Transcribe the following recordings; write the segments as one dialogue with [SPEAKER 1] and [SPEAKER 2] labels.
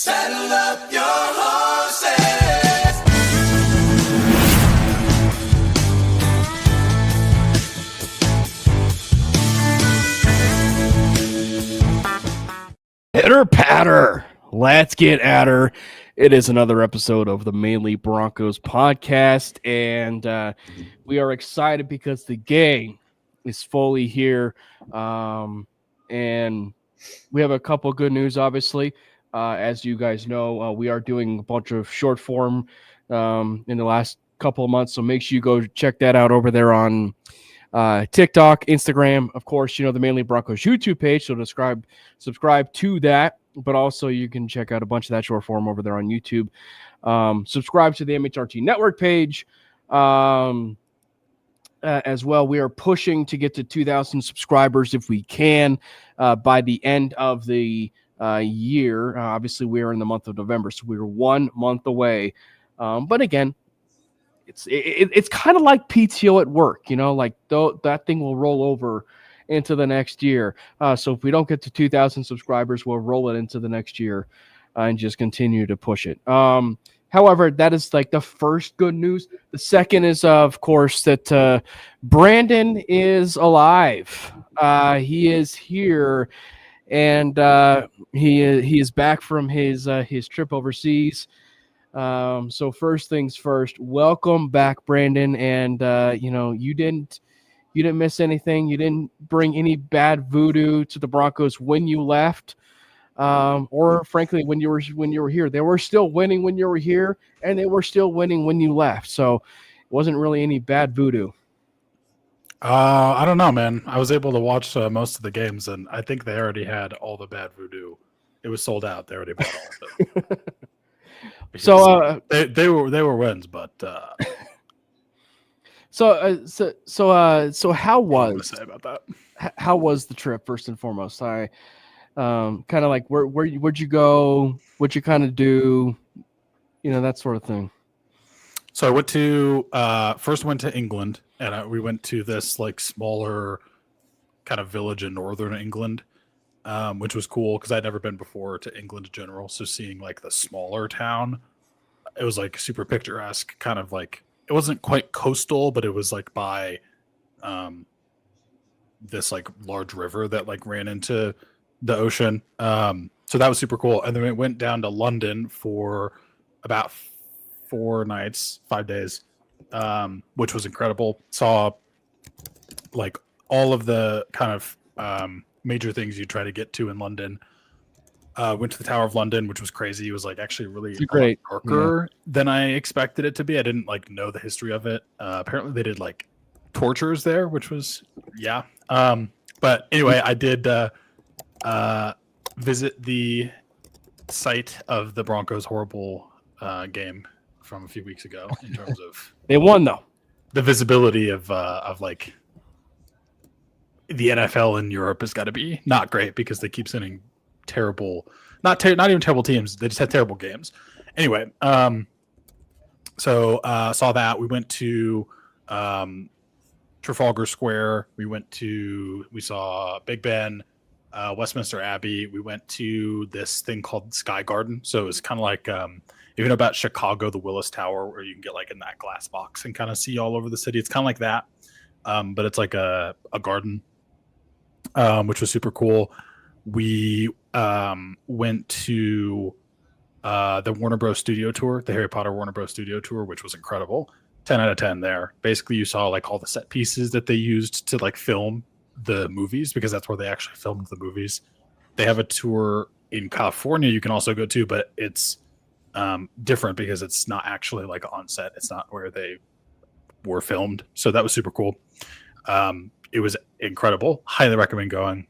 [SPEAKER 1] Saddle up your horses.
[SPEAKER 2] Hitter patter. Let's get at her. It is another episode of the Mainly Broncos podcast, and we are excited because the gang is fully here. And we have a couple good news, obviously. As you guys know, we are doing a bunch of short form in the last couple of months, so make sure you go check that out over there on TikTok, Instagram, of course, the Mainly Broncos YouTube page. So subscribe to that, but also you can check out a bunch of that short form over there on YouTube. Subscribe to the MHRT Network page as well. We are pushing to get to 2,000 subscribers if we can by the end of the year. Obviously, we are in the month of November, so we're 1 month away. But again, it's kind of like PTO at work, that thing will roll over into the next year. So if we don't get to 2,000 subscribers, we'll roll it into the next year and just continue to push it. However, that is like the first good news. The second is, of course, that Brandon is alive. He is here, and he is back from his trip overseas. So first things first, welcome back, Brandon. And you didn't miss anything. You didn't bring any bad voodoo to the Broncos when you left, or frankly when you were here. They were still winning when you were here, and they were still winning when you left. So it wasn't really any bad voodoo.
[SPEAKER 3] I don't know, man. I was able to watch most of the games, and I think they already had all the bad voodoo. It was sold out. They already bought all of it.
[SPEAKER 2] So
[SPEAKER 3] they were wins, but
[SPEAKER 2] so how was
[SPEAKER 3] say about that?
[SPEAKER 2] How was the trip first and foremost? I kind of like where'd you go? What'd you kind of do? That sort of thing.
[SPEAKER 3] So I went to first went to England, and we went to this like smaller kind of village in northern England, which was cool because I'd never been before to England in general. So seeing like the smaller town, it was like super picturesque, kind of like it wasn't quite coastal, but it was like by this like large river that like ran into the ocean. So that was super cool. And then we went down to London for about 5 days, which was incredible. Saw like all of the kind of major things you try to get to in London. Went to the Tower of London, which was crazy. It was like actually really
[SPEAKER 2] great,
[SPEAKER 3] darker than I expected it to be. I didn't like know the history of it. Apparently they did like tortures there, which was but anyway, I did visit the site of the Broncos' horrible game from a few weeks ago in terms of
[SPEAKER 2] they won though.
[SPEAKER 3] The visibility of like the NFL in Europe has got to be not great because they keep sending terrible, not even terrible teams. They just had terrible games. Anyway, so saw that. We went to Trafalgar Square. We saw Big Ben, Westminster Abbey. We went to this thing called Sky Garden. So it's kind of like you know about Chicago, the Willis Tower, where you can get like in that glass box and kind of see all over the city. It's kind of like that, but it's like a garden, which was super cool. We went to the Warner Bros. Studio tour, the Harry Potter Warner Bros. Studio tour, which was incredible. 10 out of 10 there. Basically, you saw like all the set pieces that they used to like film the movies because that's where they actually filmed the movies. They have a tour in California you can also go to, but it's different because it's not actually like on set. It's not where they were filmed. So that was super cool. It was incredible. Highly recommend going.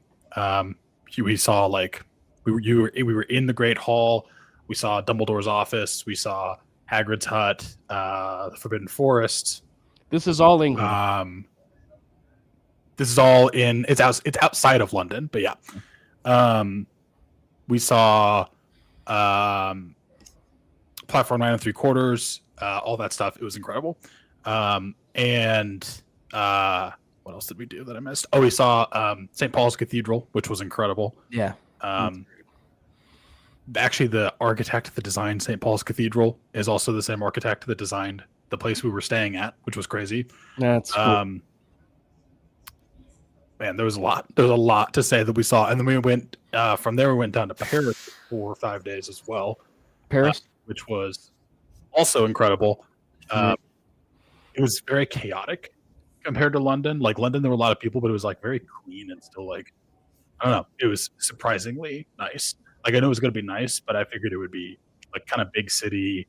[SPEAKER 3] We saw like we were in the Great Hall. We saw Dumbledore's office. We saw Hagrid's hut, the Forbidden Forest.
[SPEAKER 2] This is all England.
[SPEAKER 3] This is all in. It's outside of London, but yeah. We saw Platform 9 3/4, all that stuff. It was incredible. And what else did we do that I missed? Oh, we saw St. Paul's Cathedral, which was incredible.
[SPEAKER 2] Yeah.
[SPEAKER 3] actually the architect that designed St. Paul's Cathedral is also the same architect that designed the place we were staying at, which was crazy.
[SPEAKER 2] That's cool.
[SPEAKER 3] Man, there was a lot. There was a lot to say that we saw, and then we went from there. We went down to Paris for 4 or 5 days as well.
[SPEAKER 2] Paris,
[SPEAKER 3] which was also incredible. It was very chaotic compared to London. Like London, there were a lot of people, but it was like very clean and still like, I don't know. It was surprisingly nice. Like I know it was going to be nice, but I figured it would be like kind of big city.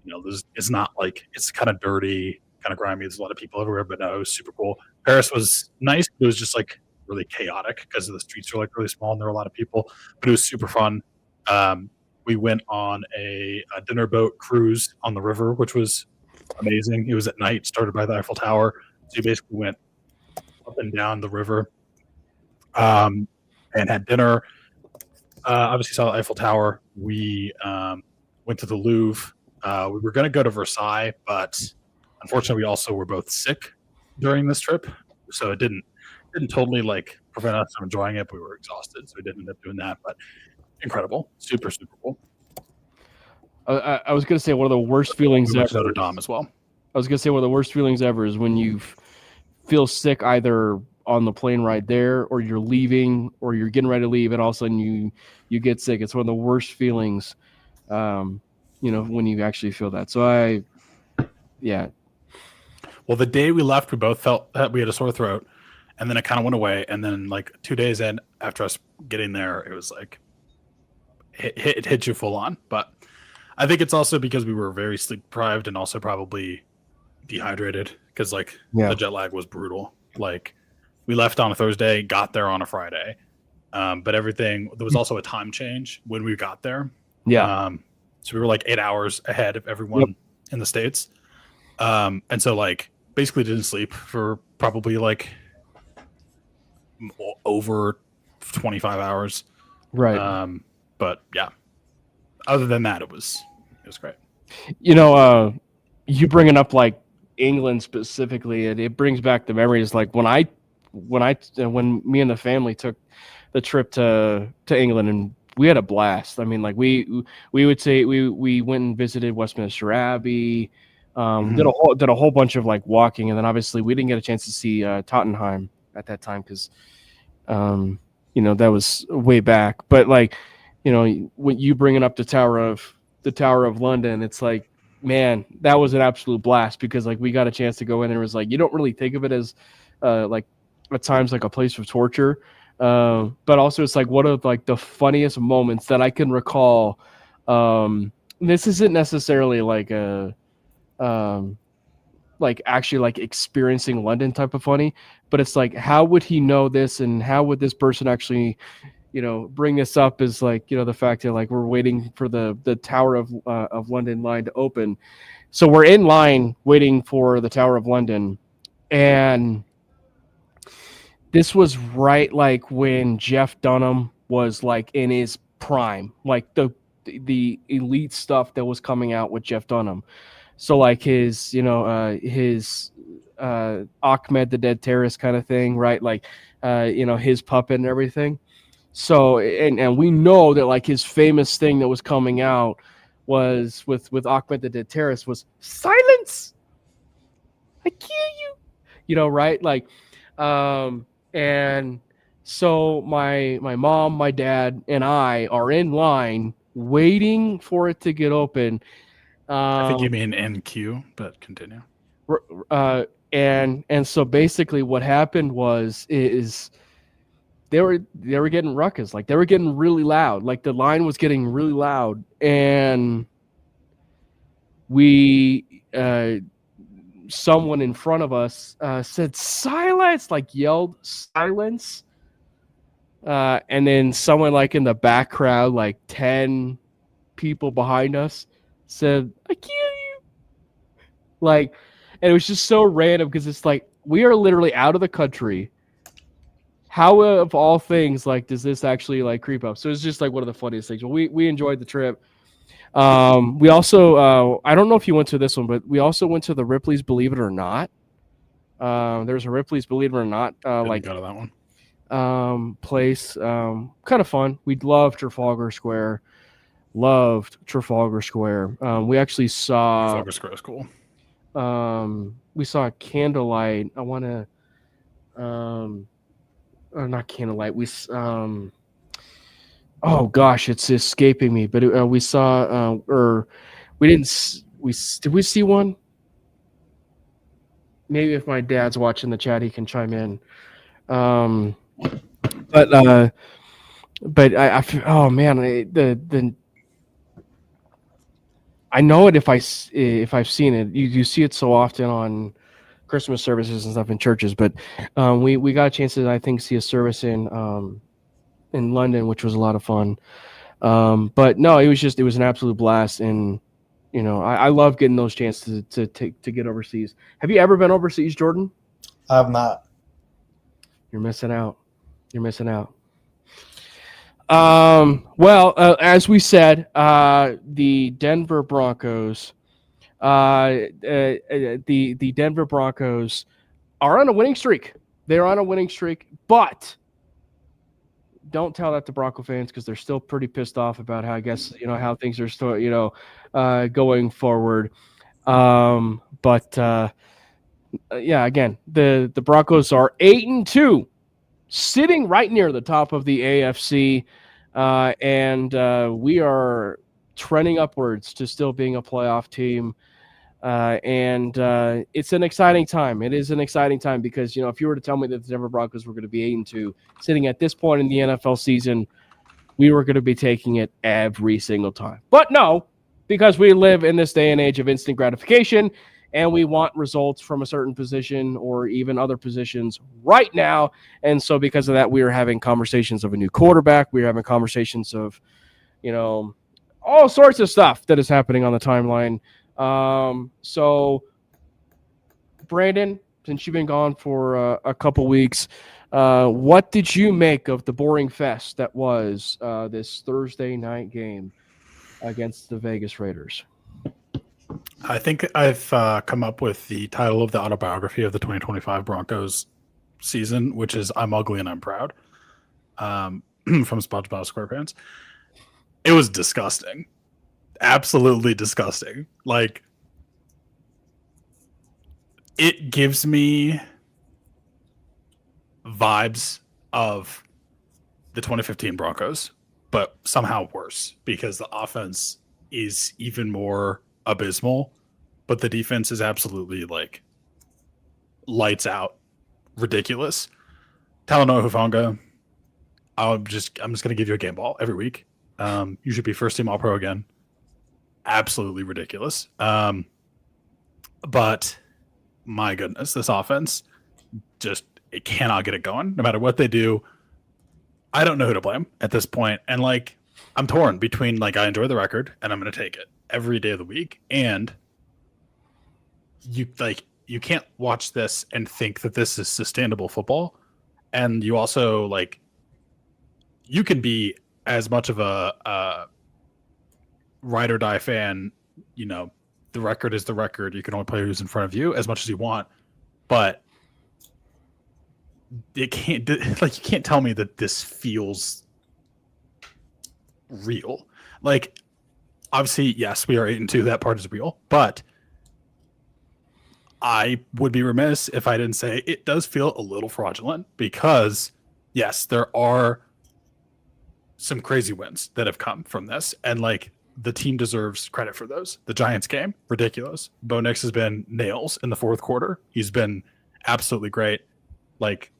[SPEAKER 3] You know, it's not like it's kind of dirty, kind of grimy. There's a lot of people everywhere, but no, it was super cool. Paris was nice. It was just like really chaotic because the streets were like really small and there were a lot of people, but it was super fun. We went on a dinner boat cruise on the river, which was amazing. It was at night, started by the Eiffel Tower. So you basically went up and down the river and had dinner. Obviously saw the Eiffel Tower. We went to the Louvre. We were going to go to Versailles, but unfortunately we also were both sick during this trip. So it didn't totally like prevent us from enjoying it, but we were exhausted. So we didn't end up doing that, but incredible. Super, super cool.
[SPEAKER 2] I was going to say one of the worst feelings ever.
[SPEAKER 3] Notre Dame as well.
[SPEAKER 2] I was going to say one of the worst feelings ever is when you feel sick either on the plane ride there or you're leaving or you're getting ready to leave and all of a sudden you get sick. It's one of the worst feelings, when you actually feel that. So yeah.
[SPEAKER 3] Well, the day we left, we both felt that we had a sore throat and then it kind of went away. And then like 2 days in after us getting there, it was like, it hit you full on. But I think it's also because we were very sleep deprived and also probably dehydrated because the jet lag was brutal. Like we left on a Thursday, got there on a Friday, but there was also a time change when we got there.
[SPEAKER 2] Yeah.
[SPEAKER 3] So we were like 8 hours ahead of everyone in the States. And so like basically didn't sleep for probably like over 25 hours.
[SPEAKER 2] Right.
[SPEAKER 3] But yeah, other than that, it was great.
[SPEAKER 2] You bringing up like England specifically, it brings back the memories. Like when me and the family took the trip to England, and we had a blast. I mean, like we would say we went and visited Westminster Abbey, did a whole bunch of like walking, and then obviously we didn't get a chance to see Tottenham at that time because that was way back. But like when you bringing up the Tower of London, it's like, man, that was an absolute blast because like we got a chance to go in and it was like you don't really think of it as like at times like a place of torture, but also it's like one of like the funniest moments that I can recall. This isn't necessarily like a like actually like experiencing London type of funny, but it's like how would he know this and how would this person actually bring this up is like, the fact that like we're waiting for the Tower of London line to open. So we're in line waiting for the Tower of London. And this was right like when Jeff Dunham was like in his prime, like the elite stuff that was coming out with Jeff Dunham. So like his Ahmed the Dead Terrorist kind of thing, right? Like, his puppet and everything. So, and we know that like his famous thing that was coming out was with Ahmed the Dead Terrorist was silence. I kill you, right? Like, and so my mom, my dad, and I are in line waiting for it to get open.
[SPEAKER 3] I think you mean NQ, but continue.
[SPEAKER 2] And so basically what happened is they were getting ruckus, like they were getting really loud, like the line was getting really loud, and someone in front of us said silence, like yelled silence, and then someone like in the back crowd, like 10 people behind us said, I kill you. Like, and it was just so random because it's like we are literally out of the country. How of all things, like, does this actually like creep up? So it's just like one of the funniest things. Well, we enjoyed the trip. We also, I don't know if you went to this one, but we also went to the Ripley's Believe It or Not. There's a Ripley's Believe It or Not, like
[SPEAKER 3] go to that one.
[SPEAKER 2] place. Kind of fun. We love Trafalgar Square. Loved Trafalgar Square. We actually saw
[SPEAKER 3] Trafalgar Square is cool.
[SPEAKER 2] we saw Candlelight. I want to or not Candlelight. Oh gosh, it's escaping me. But we saw or we didn't. Did we see one? Maybe if my dad's watching the chat, he can chime in. But oh man, I know it if I've seen it. You see it so often on Christmas services and stuff in churches. But we got a chance to, I think, see a service in London, which was a lot of fun. But no, it was an absolute blast, and I love getting those chances to get overseas. Have you ever been overseas, Jordan?
[SPEAKER 4] I have not.
[SPEAKER 2] You're missing out. Well, as we said, the Denver Broncos, the Denver Broncos are on a winning streak. They're on a winning streak, but don't tell that to Bronco fans because they're still pretty pissed off about how how things are still going forward. Yeah, again, the Broncos are 8-2, sitting right near the top of the AFC, and we are trending upwards to still being a playoff team. And it's an exciting time. It is an exciting time because, if you were to tell me that the Denver Broncos were going to be 8-2 sitting at this point in the NFL season, we were going to be taking it every single time. But no, because we live in this day and age of instant gratification and we want results from a certain position or even other positions right now. And so because of that, we are having conversations of a new quarterback. We're having conversations of, all sorts of stuff that is happening on the timeline. So Brandon, since you've been gone for a couple weeks, what did you make of the boring fest that was this Thursday night game against the Vegas Raiders?
[SPEAKER 3] I think I've come up with the title of the autobiography of the 2025 Broncos season, which is "I'm Ugly and I'm Proud," from SpongeBob SquarePants. It was disgusting. Absolutely disgusting. Like, it gives me vibes of the 2015 Broncos, but somehow worse because the offense is even more abysmal, but the defense is absolutely like lights out, ridiculous. Talanoa Hufanga, I'm just gonna give you a game ball every week. You should be first team All Pro again. Absolutely ridiculous. But my goodness, this offense it cannot get it going no matter what they do. I don't know who to blame at this point. And like, I'm torn between like, I enjoy the record and I'm going to take it every day of the week. And you can't watch this and think that this is sustainable football. And you also like, you can be as much of a ride or die fan, the record is the record. You can only play who's in front of you as much as you want, but you can't tell me that this feels real. Like, obviously, yes, we are 8-2. That part is real, but I would be remiss if I didn't say it does feel a little fraudulent because, yes, there are some crazy wins that have come from this, and like, the team deserves credit for those. The Giants game, ridiculous. Bo Nix has been nails in the fourth quarter. He's been absolutely great. Like,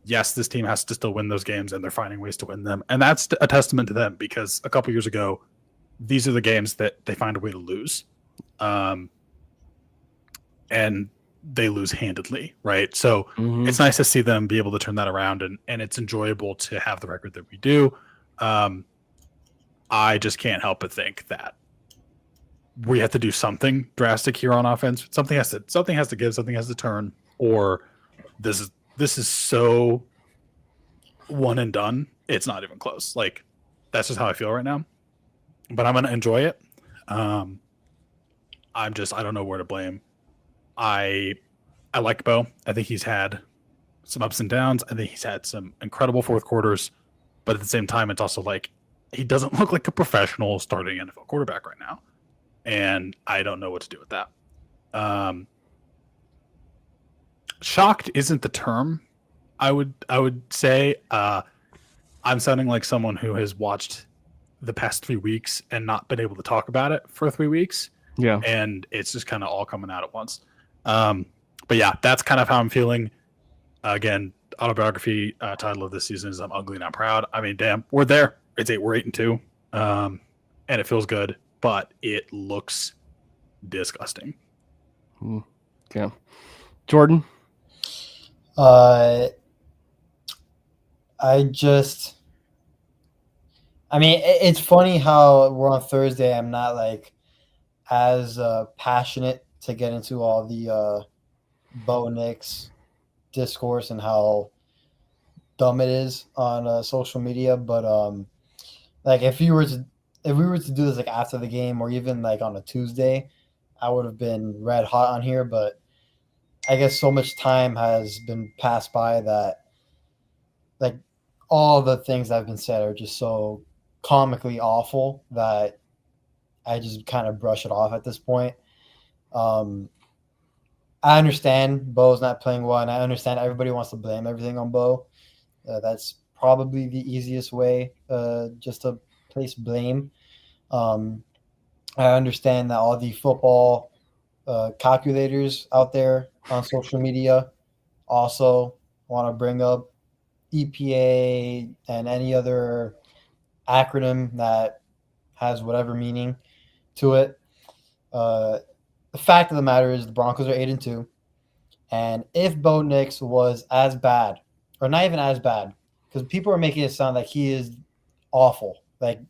[SPEAKER 3] yes, this team has to still win those games, and they're finding ways to win them. And that's a testament to them because a couple years ago, these are the games that they find a way to lose. And they lose handedly, right? So It's nice to see them be able to turn that around, and it's enjoyable to have the record that we do. I just can't help but think that we have to do something drastic here on offense. Something has to give, something has to turn, or this is so one and done. It's not even close. Like, that's just how I feel right now. But I'm gonna enjoy it. I don't know where to blame. I like Bo. I think he's had some ups and downs. I think he's had some incredible fourth quarters, but at the same time, it's also like he doesn't look like a professional starting NFL quarterback right now, and I don't know what to do with that. Shocked isn't the term. I would say I'm sounding like someone who has watched the past 3 weeks and not been able to talk about it for 3 weeks.
[SPEAKER 2] Yeah.
[SPEAKER 3] And it's just kind of all coming out at once. But yeah, that's kind of how I'm feeling. Again, autobiography title of this season is "I'm Ugly Not Proud." I mean, damn, we're there. We're 8-2, and it feels good, but it looks disgusting.
[SPEAKER 2] Yeah, Jordan.
[SPEAKER 4] I mean, it's funny how we're on Thursday. I'm not like as passionate to get into all the Bo Nix discourse and how dumb it is on social media. But like if we were to do this like after the game or even like on a Tuesday, I would have been red hot on here. But I guess so much time has been passed by that like all the things that have been said are just so comically awful that I just kind of brush it off at this point. I understand Bo's not playing well, and I understand everybody wants to blame everything on Bo. That's probably the easiest way just to place blame. I understand that all the football calculators out there on social media also want to bring up EPA and any other acronym that has whatever meaning to it. The fact of the matter is the Broncos are 8-2. And if Bo Nix was as bad, or not even as bad, because people are making it sound like he is awful, like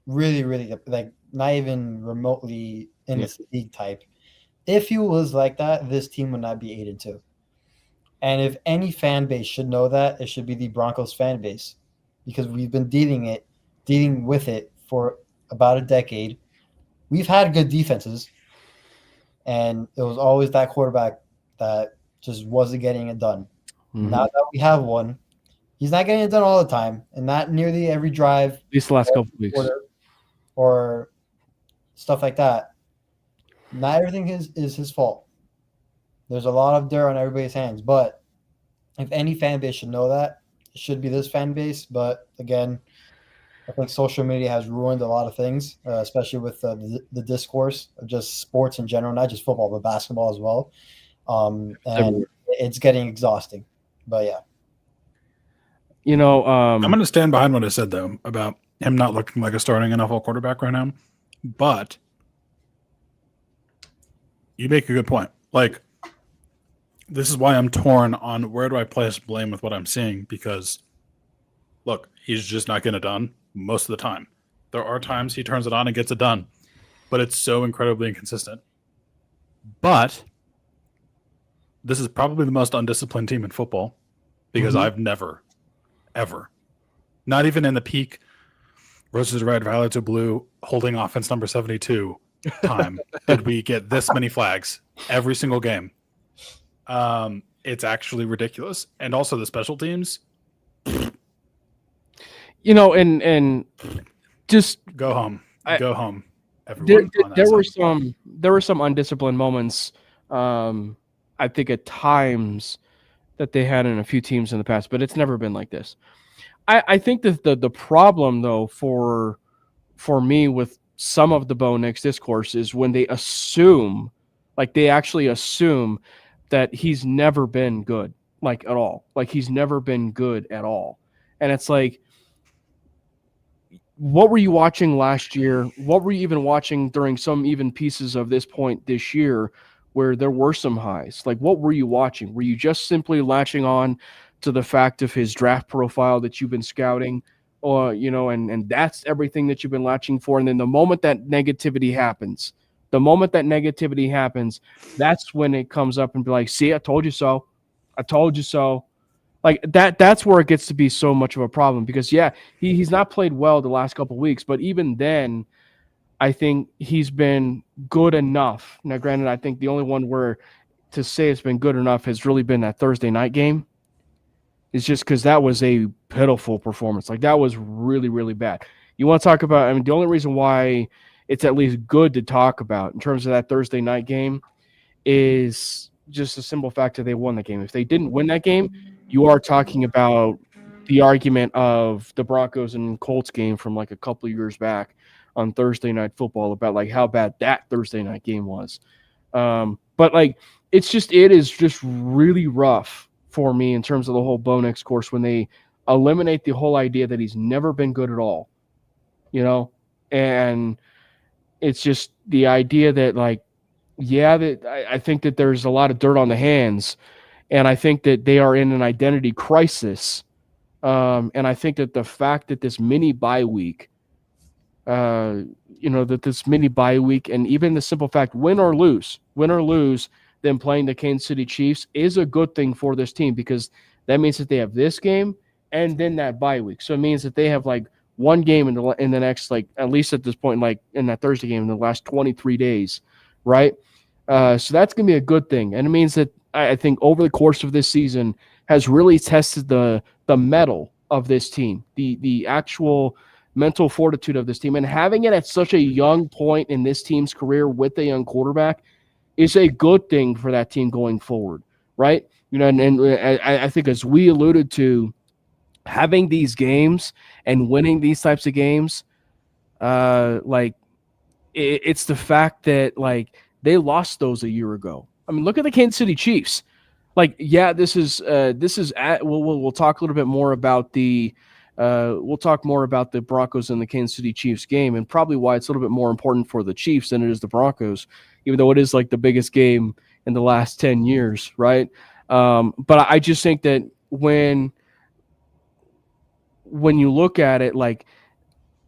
[SPEAKER 4] really, really, like not even remotely in this league type. If he was like that, this team would not be 8-2. And if any fan base should know that, it should be the Broncos fan base, because we've been dealing with it for about a decade. We've had good defenses, and it was always that quarterback that just wasn't getting it done.
[SPEAKER 2] Mm-hmm.
[SPEAKER 4] Now that we have one, he's not getting it done all the time, and not nearly every drive.
[SPEAKER 2] These last couple of weeks.
[SPEAKER 4] Or stuff like that. Not everything is his fault. There's a lot of dirt on everybody's hands, but if any fan base should know that, it should be this fan base. But again, I think social media has ruined a lot of things, especially with the discourse of just sports in general, not just football, but basketball as well. And it's getting exhausting. But yeah.
[SPEAKER 2] You know,
[SPEAKER 3] I'm going to stand behind what I said, though, about him not looking like a starting NFL quarterback right now. But you make a good point. Like, this is why I'm torn on where do I place blame with what I'm seeing, because, look, he's just not getting it done most of the time. There are times he turns it on and gets it done, but it's so incredibly inconsistent. But this is probably the most undisciplined team in football, because I've never, ever, not even in the peak roses are red, violets are blue, holding offense number 72 time, did we get this many flags every single game. It's actually ridiculous. And also the special teams.
[SPEAKER 2] You know, and just
[SPEAKER 3] go home. Go home. Everyone.
[SPEAKER 2] There were some undisciplined moments. I think at times that they had in a few teams in the past, but it's never been like this. I think that the problem though for me with some of the Bo Nix discourse is when they assume, like they actually assume that he's never been good, like at all. Like he's never been good at all. And it's like, what were you watching last year? What were you even watching during some even pieces of this point this year where there were some highs? Like, what were you watching? Were you just simply latching on to the fact of his draft profile that you've been scouting, or, you know, and that's everything that you've been latching for? And then the moment that negativity happens, that's when it comes up and be like, see, I told you so. I told you so. Like that's where it gets to be so much of a problem, because he's not played well the last couple of weeks, but even then I think he's been good enough. Now, granted, I think the only one where to say it's been good enough has really been that Thursday night game. It's just because that was a pitiful performance. Like that was really, really bad. You want to talk about, I mean, the only reason why it's at least good to talk about in terms of that Thursday night game is just the simple fact that they won the game. If they didn't win that game, you are talking about the argument of the Broncos and Colts game from like a couple of years back on Thursday Night Football about like how bad that Thursday night game was. But like it is just really rough for me in terms of the whole Bo Nix course when they eliminate the whole idea that he's never been good at all, and it's just the idea that like, yeah, that I think that there's a lot of dirt on the hands, and I think that they are in an identity crisis. And I think that the fact that this mini bye week, and even the simple fact, win or lose, them playing the Kansas City Chiefs is a good thing for this team because that means that they have this game and then that bye week. So it means that they have like one game in the next, like at least at this point, like in that Thursday game in the last 23 days, right? So that's going to be a good thing. And it means that I think over the course of this season has really tested the mettle of this team, the actual mental fortitude of this team. And having it at such a young point in this team's career with a young quarterback is a good thing for that team going forward, right? And I think as we alluded to, having these games and winning these types of games, it's the fact that like they lost those a year ago. I mean, look at the Kansas City Chiefs. Like, yeah, we'll talk a little bit more about the Broncos and the Kansas City Chiefs game, and probably why it's a little bit more important for the Chiefs than it is the Broncos, even though it is like the biggest game in the last 10 years, right? But I just think that when you look at it, like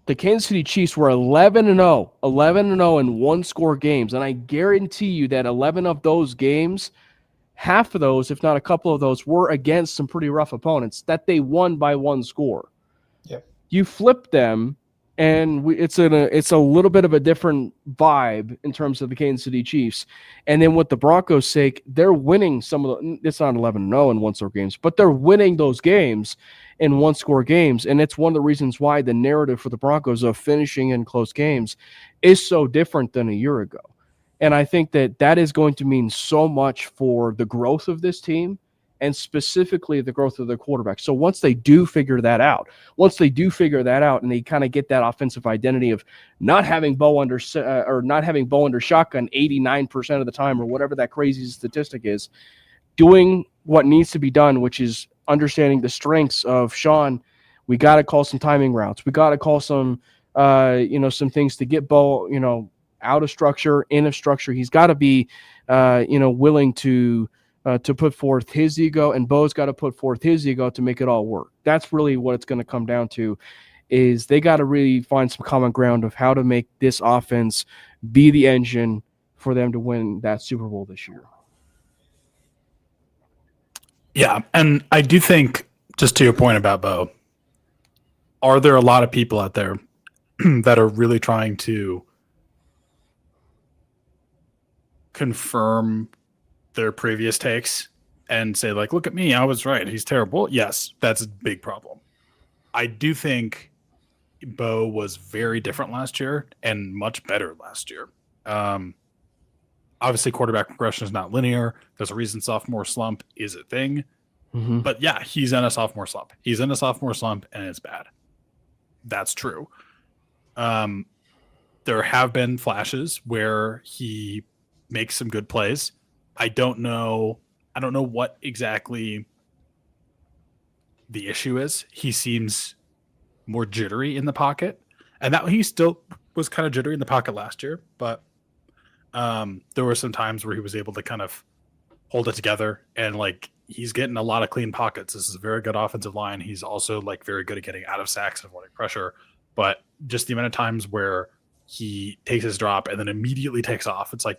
[SPEAKER 2] the Kansas City Chiefs were 11-0 in one-score games, and I guarantee you that 11 of those games, half of those, if not a couple of those, were against some pretty rough opponents that they won by one score.
[SPEAKER 4] Yep.
[SPEAKER 2] You flip them, and it's a little bit of a different vibe in terms of the Kansas City Chiefs. And then with the Broncos' sake, they're winning some of the – it's not 11-0 in one-score games, but they're winning those games in one-score games. And it's one of the reasons why the narrative for the Broncos of finishing in close games is so different than a year ago. And I think that is going to mean so much for the growth of this team and specifically the growth of their quarterback. So once they do figure that out and they kind of get that offensive identity of not having Bo under shotgun 89% of the time or whatever that crazy statistic is, doing what needs to be done, which is understanding the strengths of Sean, we got to call some timing routes. We got to call some things to get Bo, out of structure, in a structure. He's got to be, willing to put forth his ego, and Bo's got to put forth his ego to make it all work. That's really what it's going to come down to, is they got to really find some common ground of how to make this offense be the engine for them to win that Super Bowl this year.
[SPEAKER 3] Yeah, and I do think, just to your point about Bo, are there a lot of people out there that are really trying to confirm their previous takes and say, like, look at me, I was right, he's terrible? Yes, that's a big problem. I do think Bo was very different last year and much better last year. Obviously, quarterback progression is not linear. There's a reason sophomore slump is a thing.
[SPEAKER 2] Mm-hmm.
[SPEAKER 3] But yeah, he's in a sophomore slump. He's in a sophomore slump, and it's bad. That's true. There have been flashes where he makes some good plays. I don't know what exactly the issue is. He seems more jittery in the pocket, and that he still was kind of jittery in the pocket last year, but there were some times where he was able to kind of hold it together, and like he's getting a lot of clean pockets. This is a very good offensive line. He's also like very good at getting out of sacks and avoiding pressure, but just the amount of times where he takes his drop and then immediately takes off, it's like,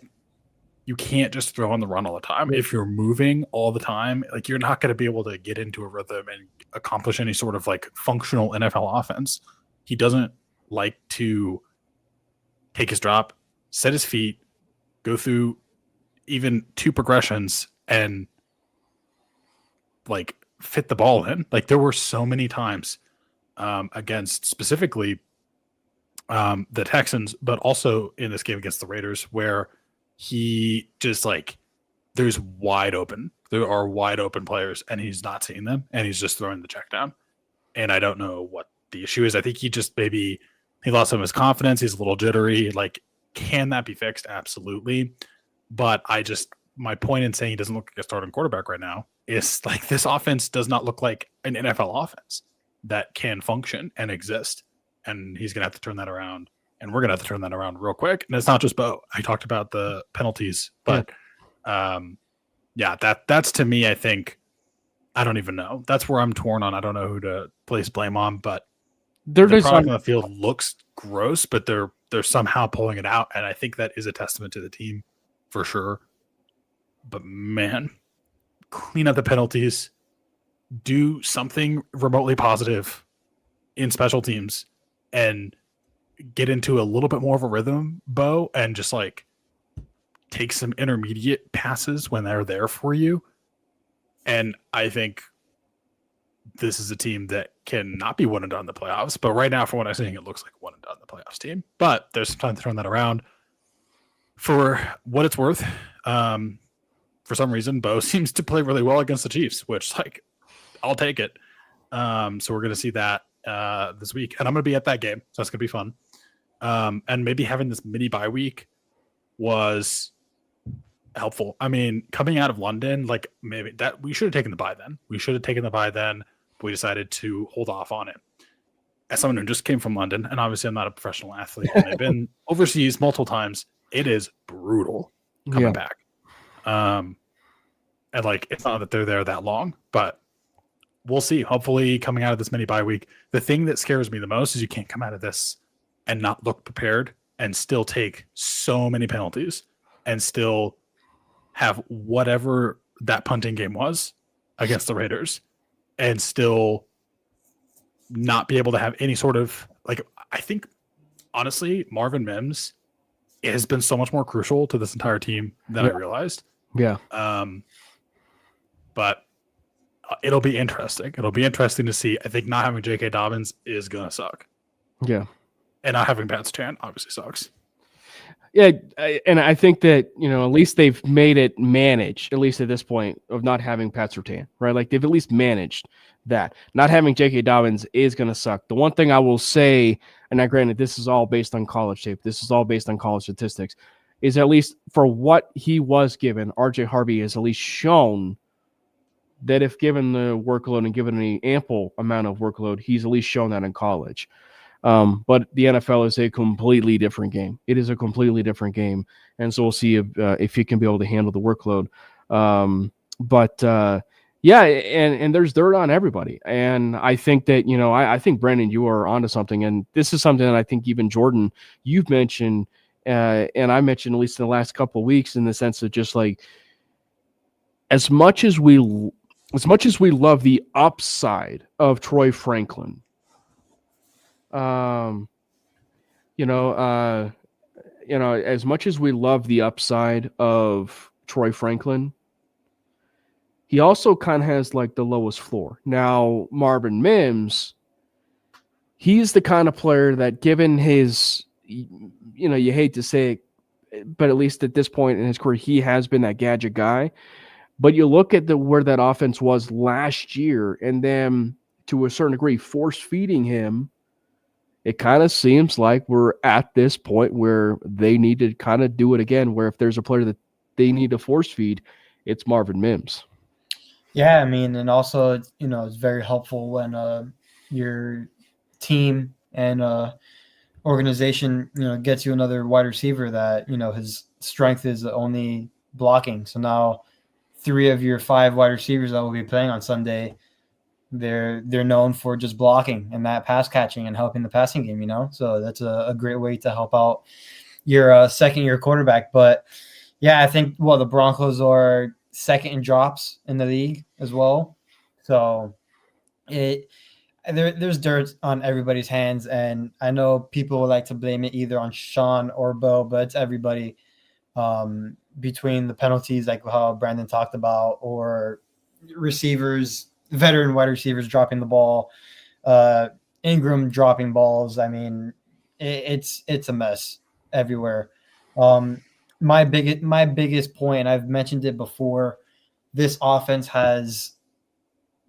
[SPEAKER 3] you can't just throw on the run all the time. If you're moving all the time, like you're not going to be able to get into a rhythm and accomplish any sort of like functional NFL offense. He doesn't like to take his drop, set his feet, go through even two progressions and like fit the ball in. Like there were so many times against specifically the Texans, but also in this game against the Raiders, where he just there are wide open players, and he's not seeing them, and he's just throwing the check down. And I don't know what the issue is. I think he just he lost some of his confidence. He's a little jittery. Can that be fixed? Absolutely. But my point in saying he doesn't look like a starting quarterback right now is this offense does not look like an NFL offense that can function and exist. And he's going to have to turn that around, and we're going to have to turn that around real quick. And it's not just Bo. I talked about the penalties, but that's to me, I think, I don't even know. That's where I'm torn on. I don't know who to place blame on, but the product on the field looks gross, but they're somehow pulling it out. And I think that is a testament to the team for sure. But man, clean up the penalties, do something remotely positive in special teams, and get into a little bit more of a rhythm, Bo, and just take some intermediate passes when they're there for you. And I think this is a team that cannot be one and done in the playoffs. But right now, from what I'm seeing, it looks like one and done in the playoffs team. But there's some time to turn that around. For what it's worth, for some reason, Bo seems to play really well against the Chiefs, which I'll take it. So we're going to see that this week, and I'm going to be at that game, so that's going to be fun. And maybe having this mini bye week was helpful. I mean, coming out of London, maybe that we should have taken the bye then. But we decided to hold off on it. As someone who just came from London, and obviously I'm not a professional athlete, and I've been overseas multiple times, it is brutal coming back. And it's not that they're there that long, but we'll see. Hopefully, coming out of this mini bye week, the thing that scares me the most is you can't come out of this and not look prepared and still take so many penalties and still have whatever that punting game was against the Raiders and still not be able to have any sort of I think honestly, Marvin Mims has been so much more crucial to this entire team than I realized.
[SPEAKER 2] Yeah.
[SPEAKER 3] But it'll be interesting. It'll be interesting to see. I think not having J.K. Dobbins is going to suck.
[SPEAKER 2] Yeah.
[SPEAKER 3] And not having Pat Surtain obviously sucks.
[SPEAKER 2] Yeah, and I think that, at least they've made it managed, at least at this point, of not having Pat Surtain, right? They've at least managed that. Not having J.K. Dobbins is going to suck. The one thing I will say, and now granted, this is all based on college tape, this is all based on college statistics, is at least for what he was given, R.J. Harvey has at least shown that if given the workload and given an ample amount of workload, he's at least shown that in college. But the NFL is a completely different game. It is a completely different game. And so we'll see if he can be able to handle the workload. Yeah, and there's dirt on everybody. And I think that, I think, Brandon, you are onto something. And this is something that I think even Jordan, you've mentioned, and I mentioned at least in the last couple of weeks, in the sense of just as much as we love the upside of Troy Franklin, as much as we love the upside of Troy Franklin, he also kind of has the lowest floor. Now, Marvin Mims, he's the kind of player that, given his, you hate to say it, but at least at this point in his career, he has been that gadget guy. But you look at where that offense was last year, and then to a certain degree, force feeding him, it kind of seems like we're at this point where they need to kind of do it again, where if there's a player that they need to force feed, it's Marvin Mims.
[SPEAKER 4] Yeah, I mean, and also, it's very helpful when your team and organization, gets you another wide receiver that, his strength is only blocking. So now 3 of your 5 wide receivers that will be playing on Sunday, they're known for just blocking and that pass catching and helping the passing game, So that's a great way to help out your second-year quarterback. But, yeah, I think, the Broncos are second in drops in the league as well. So there's dirt on everybody's hands, and I know people would like to blame it either on Sean or Bo, but it's everybody, between the penalties, like how Brandon talked about, or receivers, veteran wide receivers dropping the ball, Ingram dropping balls. I mean, it's a mess everywhere. My biggest point, I've mentioned it before, this offense has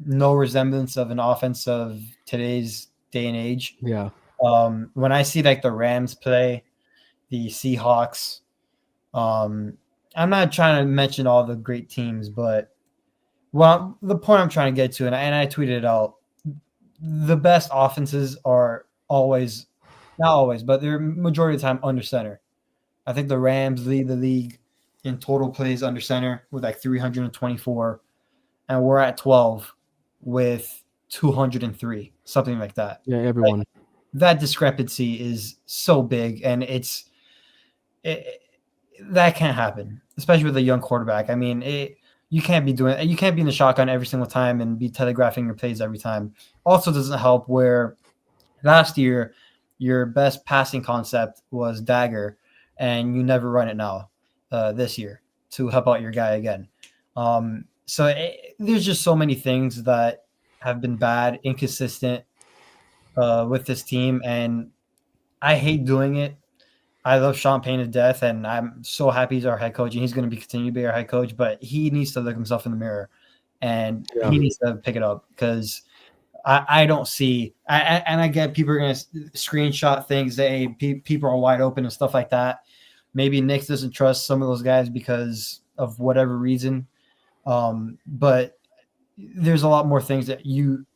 [SPEAKER 4] no resemblance of an offense of today's day and age.
[SPEAKER 2] Yeah.
[SPEAKER 4] When I see like the Rams play, the Seahawks, I'm not trying to mention all the great teams, but the point I'm trying to get to, and I tweeted it out, the best offenses are always, not always, but they're majority of the time under center. I think the Rams lead the league in total plays under center with like 324, and we're at 12 with 203, something like that.
[SPEAKER 2] Yeah, everyone.
[SPEAKER 4] Like, that discrepancy is so big, and that can't happen, especially with a young quarterback. I mean, you can't be in the shotgun every single time and be telegraphing your plays every time. Also doesn't help where last year your best passing concept was dagger, and you never run it now this year to help out your guy again. So there's just so many things that have been bad, inconsistent with this team, and I hate doing it. I love Sean Payne to death, and I'm so happy he's our head coach, and he's going to continue to be our head coach. But he needs to look himself in the mirror, and he needs to pick it up, because I don't see. And I get people are going to screenshot things that, hey, people are wide open and stuff like that. Maybe Nick doesn't trust some of those guys because of whatever reason, but there's a lot more things that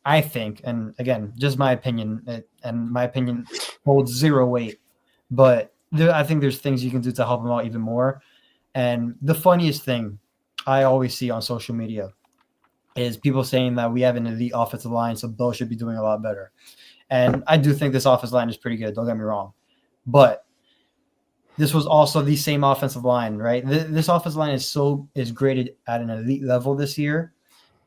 [SPEAKER 4] I think, and again, just my opinion, and my opinion holds zero weight, but I think there's things you can do to help him out even more. And the funniest thing I always see on social media is people saying that we have an elite offensive line, so Bo should be doing a lot better. And I do think this offensive line is pretty good, don't get me wrong. But this was also the same offensive line, right? This offensive line is graded at an elite level this year,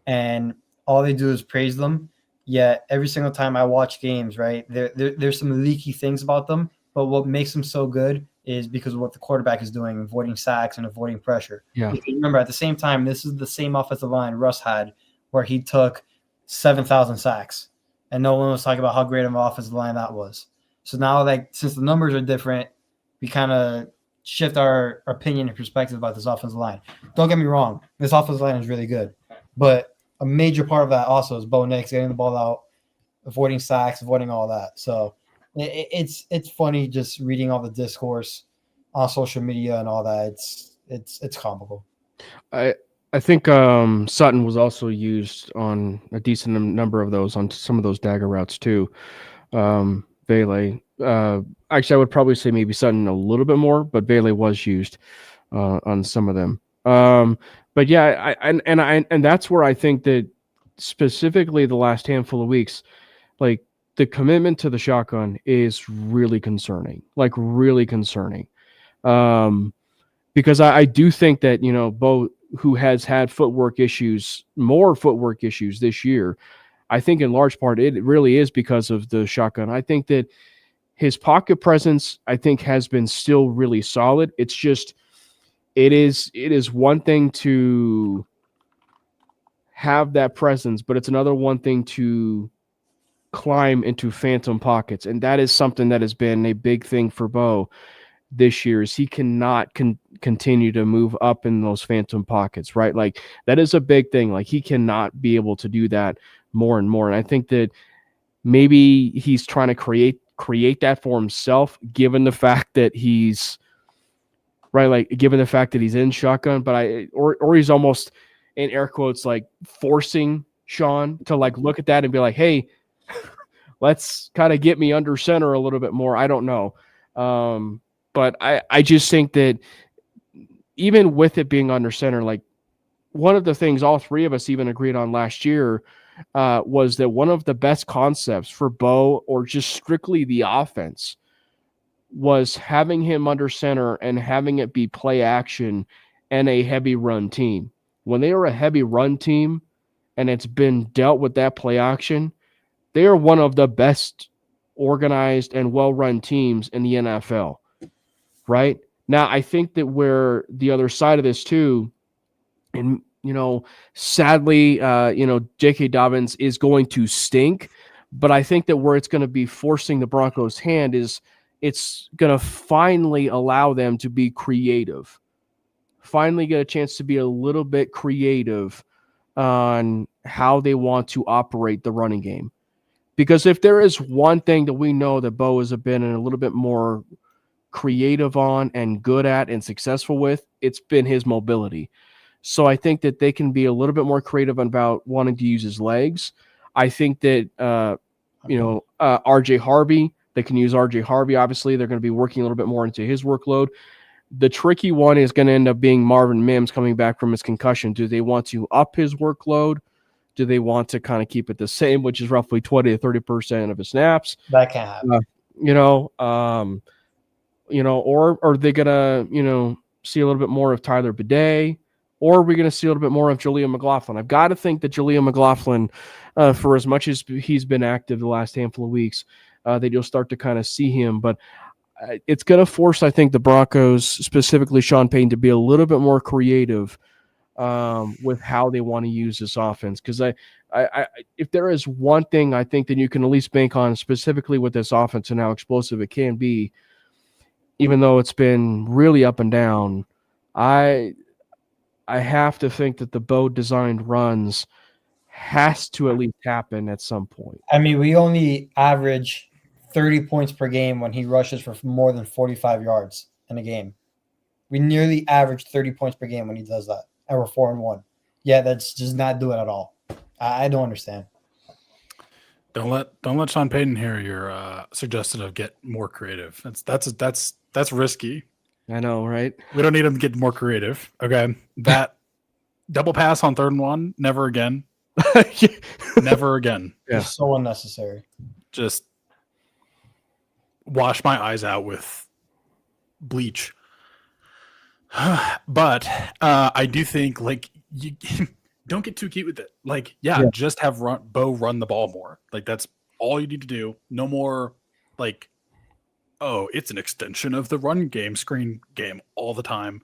[SPEAKER 4] and all they do is praise them. Yet every single time I watch games, right, there's some leaky things about them. But what makes them so good is because of what the quarterback is doing, avoiding sacks and avoiding pressure.
[SPEAKER 2] Yeah.
[SPEAKER 4] Because remember, at the same time, this is the same offensive line Russ had, where he took 7,000 sacks, and no one was talking about how great of an offensive line that was. So now, like, since the numbers are different, we kind of shift our opinion and perspective about this offensive line. Don't get me wrong, this offensive line is really good, but a major part of that also is Bo Nix getting the ball out, avoiding sacks, avoiding all that. So it's funny just reading all the discourse on social media and all that. It's comical.
[SPEAKER 2] I think Sutton was also used on a decent number of those, on some of those dagger routes too. Vele. Actually, I would probably say maybe Sutton a little bit more, but Vele was used on some of them. But yeah, and that's where I think that specifically the last handful of weeks, like, the commitment to the shotgun is really concerning, because I do think that, Bo, who has had more footwork issues this year, I think in large part it really is because of the shotgun. I think that his pocket presence, I think, has been still really solid. It's just, it is one thing to have that presence, but it's another one thing to climb into phantom pockets, and that is something that has been a big thing for Bo this year. Is he cannot continue to move up in those phantom pockets, right? Like, that is a big thing. Like, he cannot be able to do that more and more. And I think that maybe he's trying to create that for himself, given the fact that he's in shotgun, but or he's almost, in air quotes, like, forcing Sean to, like, look at that and be like, hey, let's kind of get me under center a little bit more. I don't know. But I just think that even with it being under center, like, one of the things all three of us even agreed on last year was that one of the best concepts for Bo, or just strictly the offense, was having him under center and having it be play action and a heavy run team. When they are a heavy run team and it's been dealt with that play action, they are one of the best organized and well-run teams in the NFL, right? Now, I think that where the other side of this too, and, sadly, J.K. Dobbins is going to stink, but I think that where it's going to be forcing the Broncos' hand is it's going to finally allow them to be creative. Finally get a chance to be a little bit creative on how they want to operate the running game. Because if there is one thing that we know that Bo has been a little bit more creative on and good at and successful with, it's been his mobility. So I think that they can be a little bit more creative about wanting to use his legs. I think that, RJ Harvey, they can use RJ Harvey. Obviously, they're going to be working a little bit more into his workload. The tricky one is going to end up being Marvin Mims coming back from his concussion. Do they want to up his workload? Do they want to kind of keep it the same, which is roughly 20 to 30% of his snaps?
[SPEAKER 4] That can't happen.
[SPEAKER 2] Or are they going to, see a little bit more of Tyler Bidet? Or are we going to see a little bit more of Jaleel McLaughlin? I've got to think that Jaleel McLaughlin, for as much as he's been active the last handful of weeks, that you'll start to kind of see him. But it's going to force, I think, the Broncos, specifically Sean Payton, to be a little bit more creative with how they want to use this offense. Because I, if there is one thing I think that you can at least bank on specifically with this offense and how explosive it can be, even though it's been really up and down, I have to think that the Bo designed runs has to at least happen at some point.
[SPEAKER 4] I mean, we only average 30 points per game when he rushes for more than 45 yards in a game. We nearly average 30 points per game when he does that, and we're 4-1. Yeah, that's just not doing it at all. I don't understand.
[SPEAKER 3] Don't let Sean Payton hear your suggestion of get more creative. That's risky.
[SPEAKER 2] I know, right?
[SPEAKER 3] We don't need him to get more creative. Okay, that double pass on 3rd and 1, never again. Never again.
[SPEAKER 2] Yeah.
[SPEAKER 4] It's so unnecessary.
[SPEAKER 3] Just wash my eyes out with bleach. But I do think you don't get too cute with it. Just have Bo run the ball more. That's all you need to do. No more it's an extension of the run game, screen game all the time.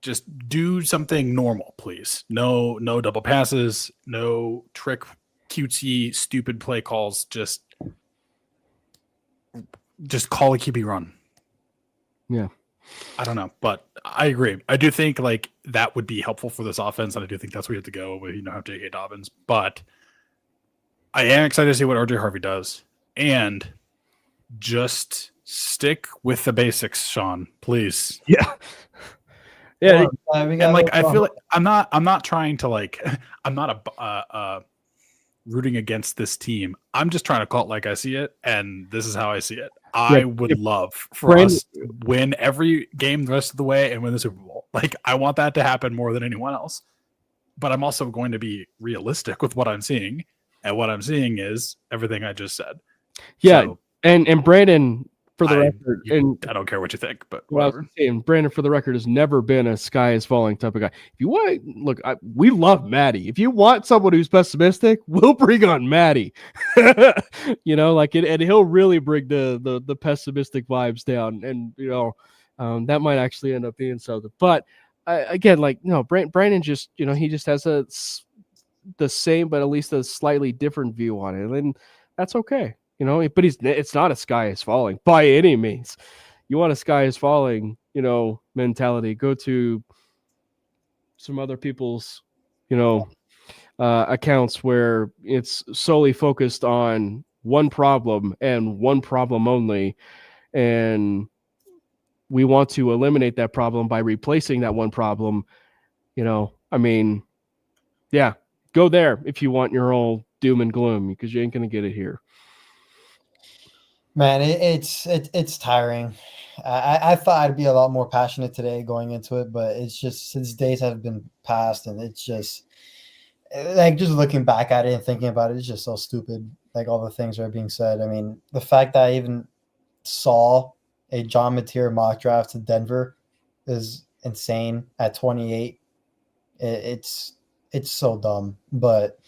[SPEAKER 3] Just do something normal, please. No double passes, no trick, cutesy, stupid play calls. Just call a QB run.
[SPEAKER 2] Yeah.
[SPEAKER 3] I don't know, but I agree. I do think that would be helpful for this offense, and I do think that's where you have to go with have J.K. Dobbins. But I am excited to see what RJ Harvey does, and just stick with the basics, Sean, please.
[SPEAKER 2] Yeah. Yeah.
[SPEAKER 3] I feel like I'm not trying to I'm not rooting against this team. I'm just trying to call it like I see it, and this is how I see it. I would love for us to win every game the rest of the way and win the Super Bowl. I want that to happen more than anyone else. But I'm also going to be realistic with what I'm seeing, and what I'm seeing is everything I just said.
[SPEAKER 2] Yeah,
[SPEAKER 3] so,
[SPEAKER 2] and Brandon, for the record,
[SPEAKER 3] I don't care what you think, but
[SPEAKER 2] whatever. Brandon, for the record, has never been a sky is falling type of guy. If you want, we love Maddie. If you want someone who's pessimistic, we'll bring on Maddie. And he'll really bring the pessimistic vibes down, and that might actually end up being something. But Brandon just, he just has the same, but at least a slightly different view on it, and that's okay. But it's not a sky is falling by any means. You want a sky is falling, mentality. Go to some other people's, accounts where it's solely focused on one problem and one problem only. And we want to eliminate that problem by replacing that one problem. Go there if you want your own doom and gloom, because you ain't going to get it here.
[SPEAKER 4] Man, it's tiring. I thought I'd be a lot more passionate today going into it, but it's just since days have been passed, and it's just just looking back at it and thinking about it, it's just so stupid. All the things that are being said. I mean, the fact that I even saw a John Mateer mock draft to Denver is insane at 28. It's so dumb, but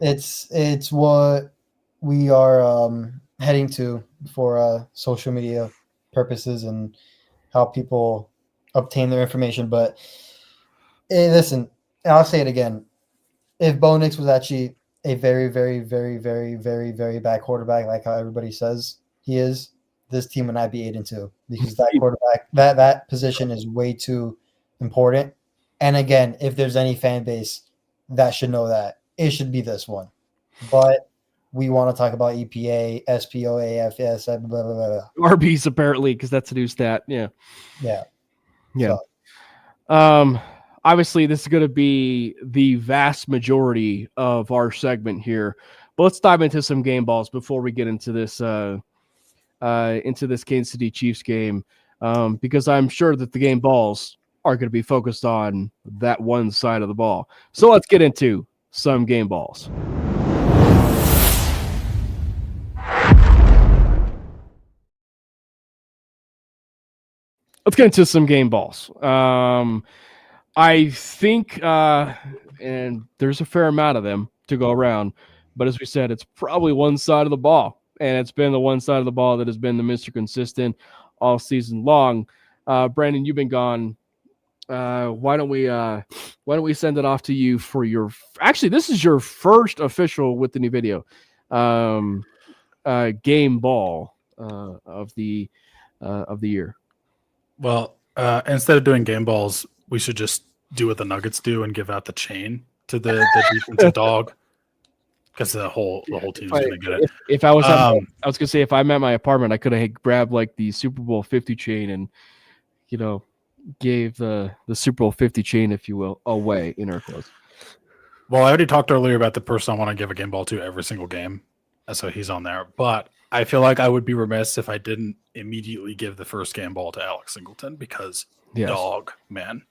[SPEAKER 4] it's what we are heading to for social media purposes and how people obtain their information. But listen, I'll say it again. If Bo Nix was actually a very, very, very, very, very, very bad quarterback, like how everybody says, he is, this team would not be 8-2 because that quarterback, that position is way too important. And again, if there's any fan base that should know that, it should be this one. But we want to talk about EPA, SPO, AFS, blah, blah, blah, blah.
[SPEAKER 2] RBs apparently, because that's a new stat. Yeah.
[SPEAKER 4] Yeah.
[SPEAKER 2] Yeah.
[SPEAKER 4] So,
[SPEAKER 2] Obviously, this is going to be the vast majority of our segment here. But let's dive into some game balls before we get into this Kansas City Chiefs game, because I'm sure that the game balls are going to be focused on that one side of the ball. So let's get into some game balls. Let's get into some game balls. I think, and there's a fair amount of them to go around, but as we said, it's probably one side of the ball, and it's been the one side of the ball that has been the Mr. Consistent all season long. Brandon, you've been gone. Why don't we send it off to you for your? Actually, this is your first official with the new video, game ball of the year.
[SPEAKER 3] Well, instead of doing game balls, we should just do what the Nuggets do and give out the chain to the defensive dog, because the whole team's gonna get it.
[SPEAKER 2] If I was, I was gonna say, if I'm at my apartment, I could have grabbed like the Super Bowl 50 chain and, gave the Super Bowl 50 chain, if you will, away in our clothes.
[SPEAKER 3] Well, I already talked earlier about the person I want to give a game ball to every single game, so he's on there. But I feel like I would be remiss if I didn't immediately give the first game ball to Alex Singleton, because dog, man.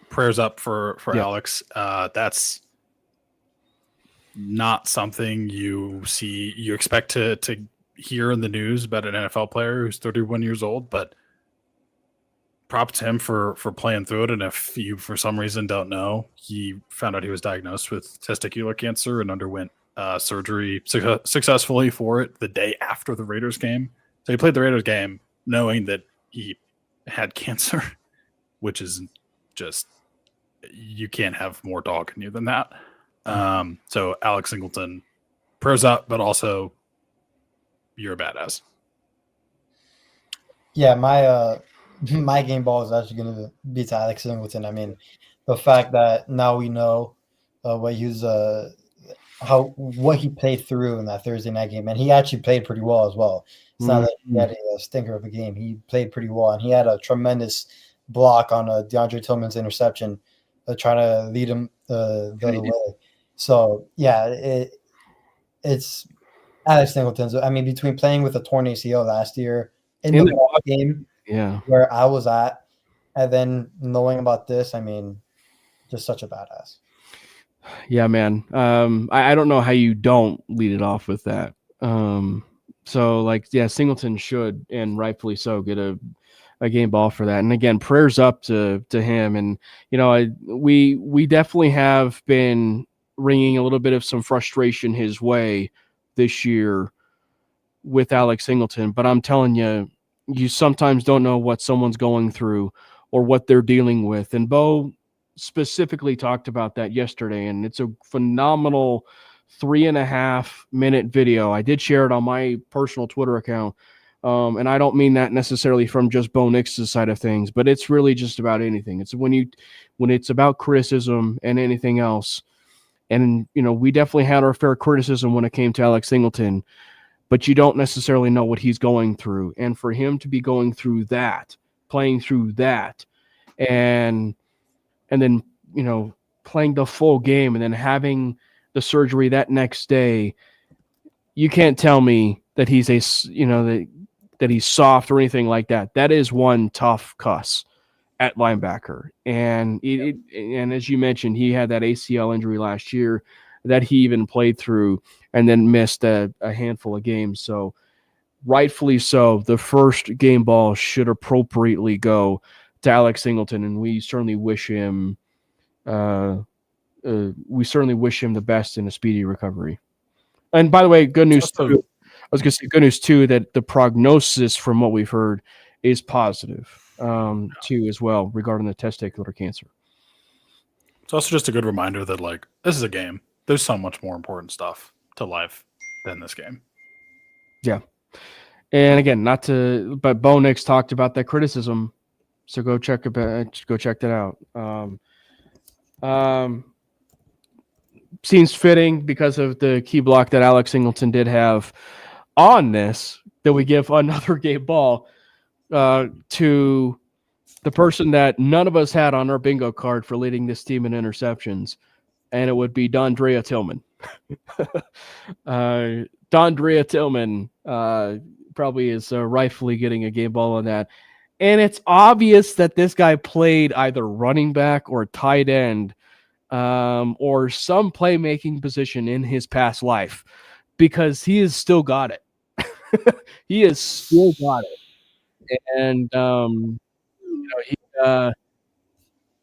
[SPEAKER 3] Prayers up for Alex. That's not something you expect to hear in the news about an NFL player who's 31 years old, but props to him for playing through it. And if you, for some reason, don't know, he found out he was diagnosed with testicular cancer and underwent surgery successfully for it the day after the Raiders game. So he played the Raiders game knowing that he had cancer, which is just, you can't have more dog in you than that. So Alex Singleton, prayers up, but also you're a badass.
[SPEAKER 4] Yeah, my game ball is actually going to be to Alex Singleton. I mean, the fact that now we know what he played through in that Thursday night game, and he actually played pretty well as well. It's not that he had a stinker of a game. He played pretty well, and he had a tremendous block on DeAndre Tillman's interception, trying to lead him the other way. So yeah, it's Alex Singleton's. I mean, between playing with a torn ACL last year in the game, where I was at, and then knowing about this, I mean, just such a badass.
[SPEAKER 2] Yeah, man. I don't know how you don't lead it off with that. So Singleton should, and rightfully so, get a game ball for that. And again, prayers up to him. And we definitely have been ringing a little bit of some frustration his way this year with Alex Singleton. But I'm telling you, you sometimes don't know what someone's going through or what they're dealing with. And Bo specifically talked about that yesterday, and it's a phenomenal 3.5-minute video. I did share it on my personal Twitter account, and I don't mean that necessarily from just Bo Nix's side of things, but it's really just about anything. It's when it's about criticism and anything else. And we definitely had our fair criticism when it came to Alex Singleton, but you don't necessarily know what he's going through. And for him to be going through that, playing through that, and then, playing the full game and then having the surgery that next day, you can't tell me that he's that he's soft or anything like that. That is one tough cuss at linebacker. And and as you mentioned, he had that ACL injury last year that he even played through and then missed a handful of games. So rightfully so, the first game ball should appropriately go to Alex Singleton, and we certainly wish him the best in a speedy recovery. And by the way, good news too. I was going to say good news too, that the prognosis from what we've heard is positive too as well regarding the testicular cancer.
[SPEAKER 3] It's also just a good reminder that this is a game. There's so much more important stuff to life than this game.
[SPEAKER 2] And again, but Bo Nix talked about that criticism, so go check that out. Seems fitting because of the key block that Alex Singleton did have on this, that we give another game ball to the person that none of us had on our bingo card for leading this team in interceptions, and it would be Dondrea Tillman. Dondrea Tillman probably is rightfully getting a game ball on that. And it's obvious that this guy played either running back or tight end or some playmaking position in his past life, because he has still got it. He has still got it. And,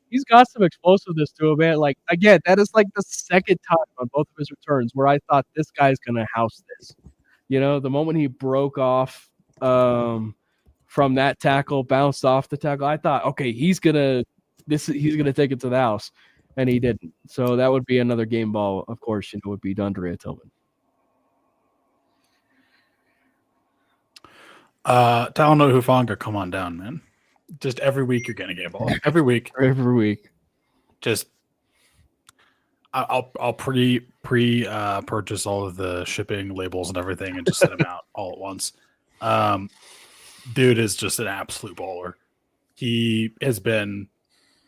[SPEAKER 2] he's got some explosiveness to him, man. Like, again, that is like the second time on both of his returns where I thought this guy's going to house this. The moment he broke off from that tackle, bounced off the tackle, I thought, okay, he's gonna take it to the house, and he didn't. So that would be another game ball, of course. Would be Dondrea Tillman.
[SPEAKER 3] Talanoa Hufanga, come on down, man. Just every week you're getting a game ball. Every week. Just I'll purchase all of the shipping labels and everything and just send them out all at once. Dude is just an absolute baller. He has been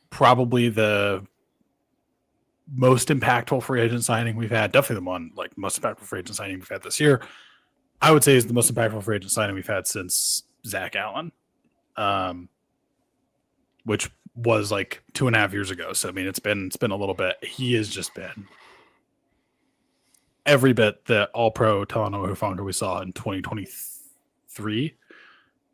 [SPEAKER 3] probably the most impactful free agent signing we've had. Definitely the one most impactful free agent signing we've had this year. I would say is the most impactful free agent signing we've had since Zach Allen, which was 2.5 years ago. So I mean, it's been a little bit. He has just been every bit the All-Pro Talanoa Hufanga we saw in 2023.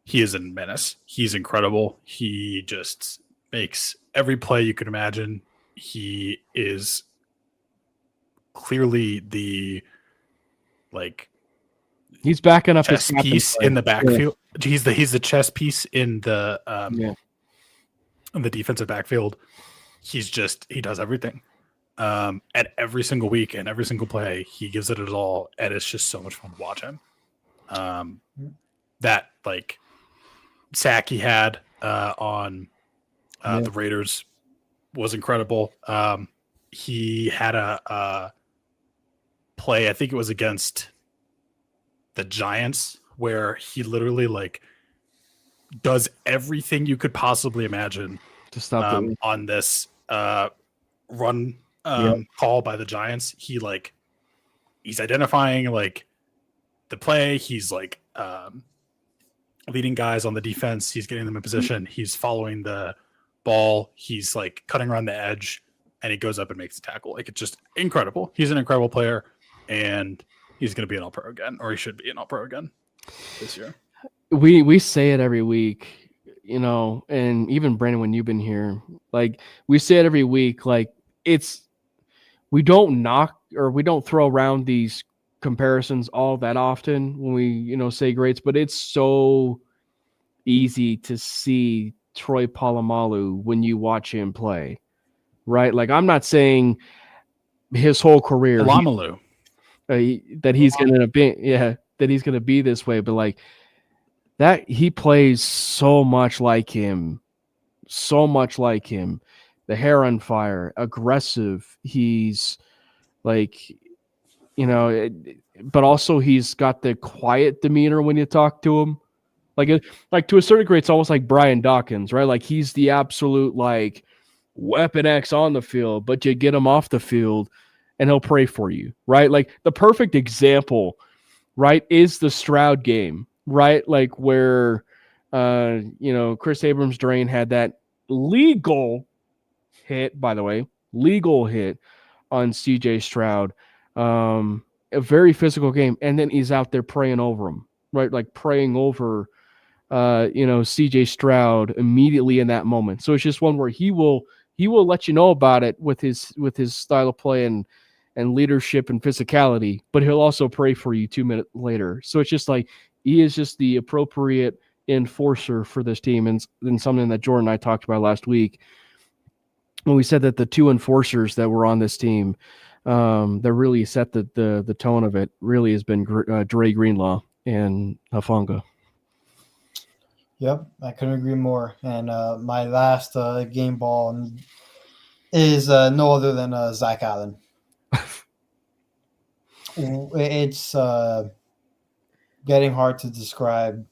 [SPEAKER 3] He is a menace. He's incredible. He just makes every play you could imagine. He is clearly the
[SPEAKER 2] he's backing up
[SPEAKER 3] chess
[SPEAKER 2] his
[SPEAKER 3] piece in the backfield. Yeah. He's the chess piece in the in the defensive backfield. He does everything. At every single week and every single play, he gives it his all, and it's just so much fun to watch him. That sack he had on the Raiders was incredible. He had a play, I think it was against the Giants, where he literally does everything you could possibly imagine
[SPEAKER 2] to stop
[SPEAKER 3] on this run call by the Giants. He's identifying the play. He's leading guys on the defense. He's getting them in position. He's following the ball. He's cutting around the edge, and he goes up and makes the tackle. It's just incredible. He's an incredible player, and he's going to be an All-Pro again, or he should be an All-Pro again this year.
[SPEAKER 2] We say it every week, and even Brandon, when you've been here, we say it every week. We don't knock or we don't throw around these comparisons all that often when we, say greats, but it's so easy to see Troy Polamalu when you watch him play, right? I'm not saying his whole career that he's going to be this way, but that he plays so much like him. The hair on fire, aggressive. He's but also he's got the quiet demeanor when you talk to him. To a certain degree, it's almost like Brian Dawkins, right? He's the absolute Weapon X on the field, but you get him off the field and he'll pray for you, right? The perfect example, right, is the Stroud game, right? Where, Chris Abrams-Drain had that legal hit on CJ Stroud. A very physical game. And then he's out there praying over him, right? Praying over, CJ Stroud immediately in that moment. So it's just one where he will let you know about it with his style of play and leadership and physicality, but he'll also pray for you 2 minutes later. So it's just he is just the appropriate enforcer for this team. And something that Jordan and I talked about last week when we said that the two enforcers that were on this team that really set the tone of it really has been Dre Greenlaw and Hufanga.
[SPEAKER 4] Yep, I couldn't agree more. And my last game ball is no other than Zach Allen. It's getting hard to describe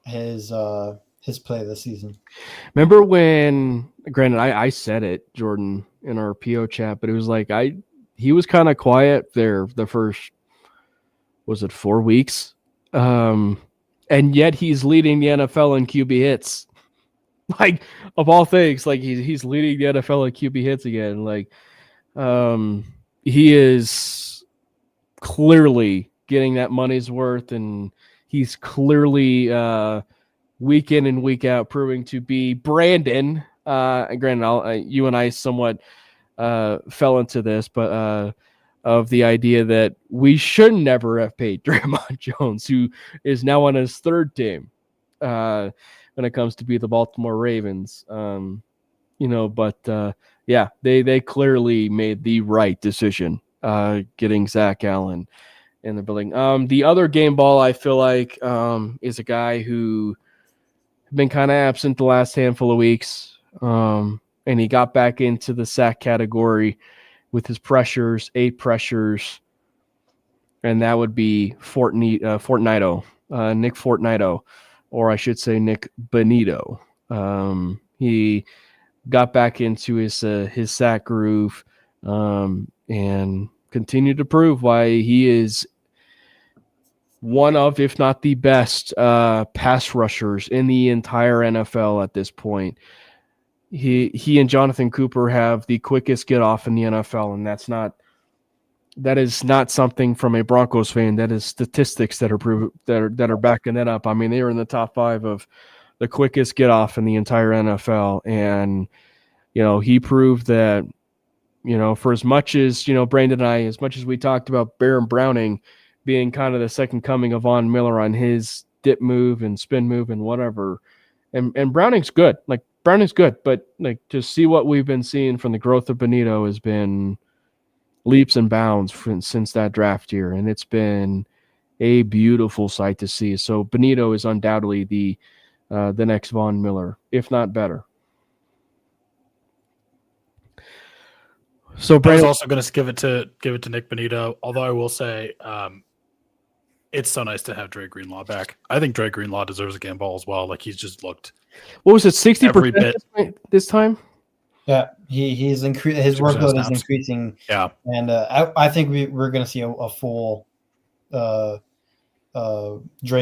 [SPEAKER 4] his play this season.
[SPEAKER 2] Remember when, granted, I said it, Jordan, in our PO chat, but it was like he was kind of quiet there the first, was it 4 weeks? And yet he's leading the NFL in QB hits. Like, of all things, like he's leading the NFL in QB hits again. Like, he is clearly getting that money's worth, and he's clearly week in and week out proving to be Brandon. Granted, you and I somewhat fell into this, but of the idea that we should never have paid Draymond Jones, who is now on his third team when it comes to be the Baltimore Ravens. But they clearly made the right decision getting Zach Allen in the building. The other game ball I feel like is a guy who been kind of absent the last handful of weeks, and he got back into the sack category with his pressures, 8 pressures, and that would be Fortnito, Nick Fortnito, or I should say Nick Benito. He got back into his sack groove and continued to prove why he is one of, if not the best, pass rushers in the entire NFL at this point. He and Jonathan Cooper have the quickest get off in the NFL, and that is not something from a Broncos fan. That is statistics that are backing that up. I mean, they were in the top 5 of the quickest get off in the entire NFL, and he proved that. For as much as Brandon and I, as much as we talked about Baron Browning being kind of the second coming of Von Miller on his dip move and spin move and whatever. And Browning's good. Like, Browning's good, but like, to see what we've been seeing from the growth of Benito has been leaps and bounds since that draft year. And it's been a beautiful sight to see. So Benito is undoubtedly the next Von Miller, if not better. So
[SPEAKER 3] I was also going to give it to Nick Benito, although I will say it's so nice to have Dre Greenlaw back. I think Dre Greenlaw deserves a game ball as well. Like, he's just looked.
[SPEAKER 2] What was it, 60% this time?
[SPEAKER 4] Yeah, his workload is increasing.
[SPEAKER 3] Yeah,
[SPEAKER 4] and I think we're going to see a full Dre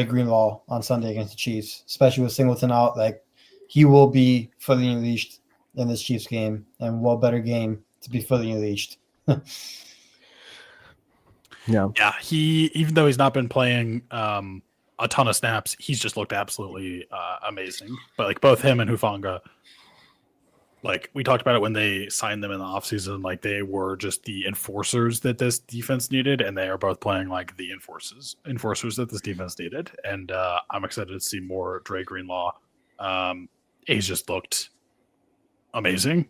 [SPEAKER 4] Greenlaw on Sunday against the Chiefs, especially with Singleton out. Like, he will be fully unleashed in this Chiefs game, and what better game to be fully unleashed.
[SPEAKER 2] Yeah.
[SPEAKER 3] He, even though he's not been playing a ton of snaps, he's just looked absolutely amazing. But like, both him and Hufanga, like, we talked about it when they signed them in the offseason, like, they were just the enforcers that this defense needed, and they are both playing like the enforcers that this defense needed. And I'm excited to see more Dre Greenlaw. He's just looked amazing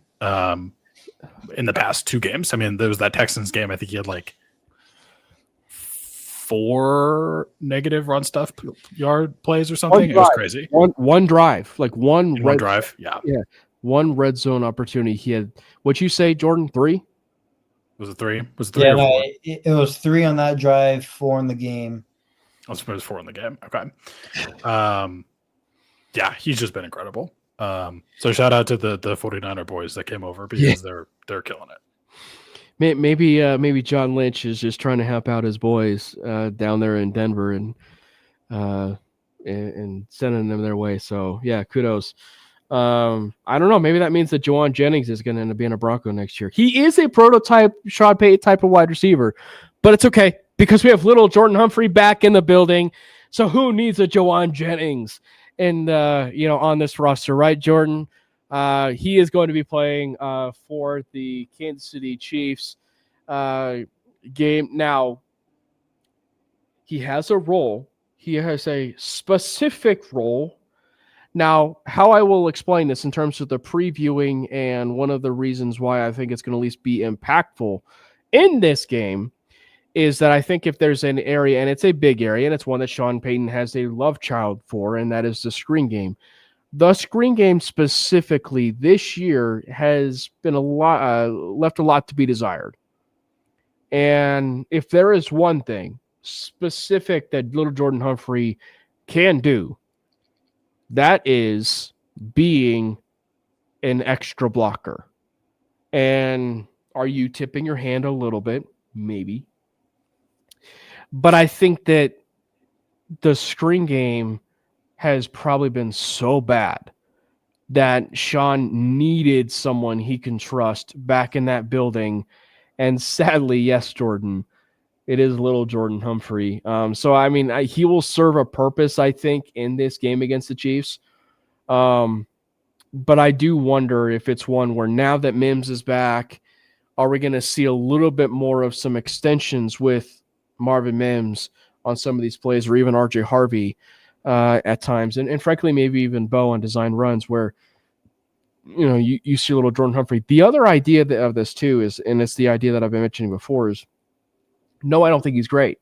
[SPEAKER 3] in the past 2 games. I mean, there was that Texans game. I think he had like 4 negative run stuff yard plays or something. It was crazy.
[SPEAKER 2] One drive, like one
[SPEAKER 3] drive. Yeah.
[SPEAKER 2] One red zone opportunity. He had, what'd you say, Jordan? 3?
[SPEAKER 3] Was it 3? Was it 3
[SPEAKER 4] or
[SPEAKER 3] 4?
[SPEAKER 4] It was 3 on that drive, 4 in the game.
[SPEAKER 3] I suppose 4 in the game. Okay. Yeah, he's just been incredible. So shout out to the 49er boys that came over, because they're killing it.
[SPEAKER 2] Maybe John Lynch is just trying to help out his boys down there in Denver and sending them their way. So yeah, kudos. I don't know. Maybe that means that Juwan Jennings is going to end up being a Bronco next year. He is a prototype Sean Payton type of wide receiver, but it's okay because we have little Jordan Humphrey back in the building. So who needs a Juwan Jennings on this roster, right, Jordan? He is going to be playing for the Kansas City Chiefs game. Now, he has a role. He has a specific role. Now, how I will explain this in terms of the previewing, and one of the reasons why I think it's going to at least be impactful in this game, is that I think if there's an area, and it's a big area, and it's one that Sean Payton has a love child for, and that is the screen game. The screen game specifically this year has been left a lot to be desired. And if there is one thing specific that little Jordan Humphrey can do, that is being an extra blocker. And are you tipping your hand a little bit? Maybe. But I think that the screen game has probably been so bad that Sean needed someone he can trust back in that building. And sadly, yes, Jordan, it is little Jordan Humphrey. So, I mean, he will serve a purpose, I think, in this game against the Chiefs. But I do wonder if it's one where now that Mims is back, are we going to see a little bit more of some extensions with Marvin Mims on some of these plays, or even RJ Harvey at times, and frankly, maybe even Bo on design runs where, you know, you see a little Jordan Humphrey. The other idea of this too is, and it's the idea that I've been mentioning before, is no, I don't think he's great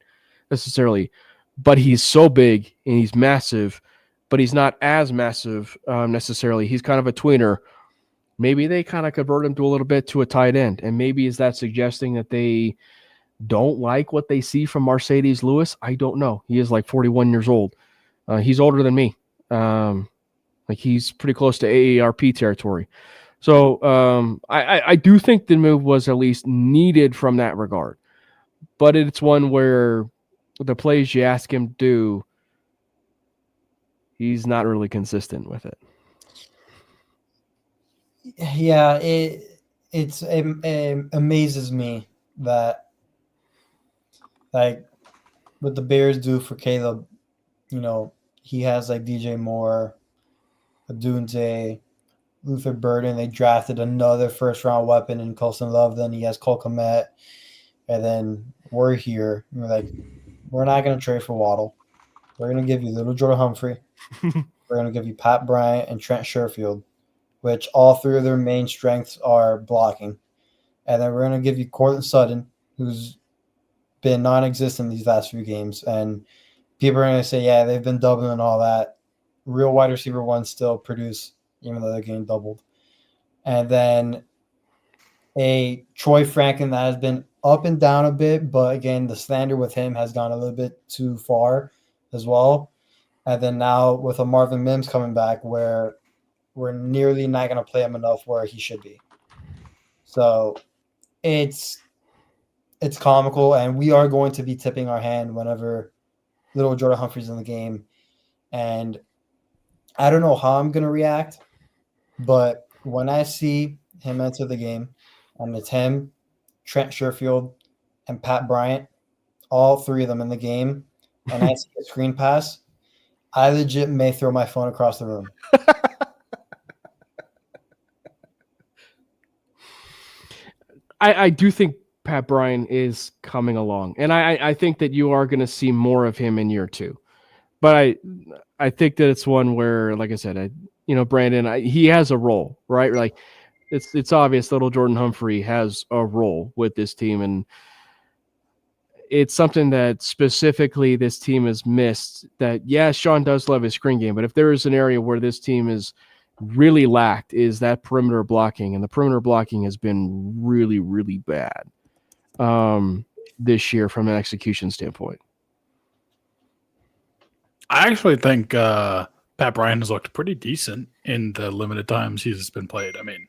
[SPEAKER 2] necessarily, but he's so big and he's massive, but he's not as massive necessarily. He's kind of a tweener. Maybe they kind of convert him to a little bit to a tight end, and maybe is that suggesting that they don't like what they see from Mercedes Lewis? I don't know. He is like 41 years old. He's older than me. Like he's pretty close to AARP territory. So I do think the move was at least needed from that regard. But it's one where the plays you ask him to do, he's not really consistent with it.
[SPEAKER 4] Yeah, it amazes me that, like, what the Bears do for Caleb, you know, he has like DJ Moore, Adunze, Luther Burden. They drafted another first-round weapon in Colson Love. Then he has Cole Kmet. And then we're here. We're like, we're not going to trade for Waddle. We're going to give you little Jordan Humphrey. We're going to give you Pat Bryant and Trent Sherfield, which all three of their main strengths are blocking. And then we're going to give you Cortland Sutton, who's been non-existent these last few games. And people are going to say, yeah, they've been doubling and all that. Real wide receiver ones still produce, even though they're getting doubled. And then a Troy Franklin that has been up and down a bit, but again, the standard with him has gone a little bit too far as well. And then now with a Marvin Mims coming back, where we're nearly not going to play him enough where he should be. So it's comical, and we are going to be tipping our hand whenever little Jordan Humphrey's in the game. And I don't know how I'm going to react, but when I see him enter the game, and it's him, Trent Sherfield, and Pat Bryant, all three of them in the game, and I see a screen pass, I legit may throw my phone across the room.
[SPEAKER 2] I do think Pat Bryant is coming along, and I think that you are going to see more of him in year two. But I think that it's one where, like I said, Brandon, he has a role, right? Like it's obvious little Jordan Humphrey has a role with this team, and it's something that specifically this team has missed. That, yeah, Sean does love his screen game, but if there is an area where this team is really lacked, is that perimeter blocking, and the perimeter blocking has been really, really bad this year from an execution standpoint.
[SPEAKER 3] I actually think Pat Bryant has looked pretty decent in the limited times he's been played. I mean,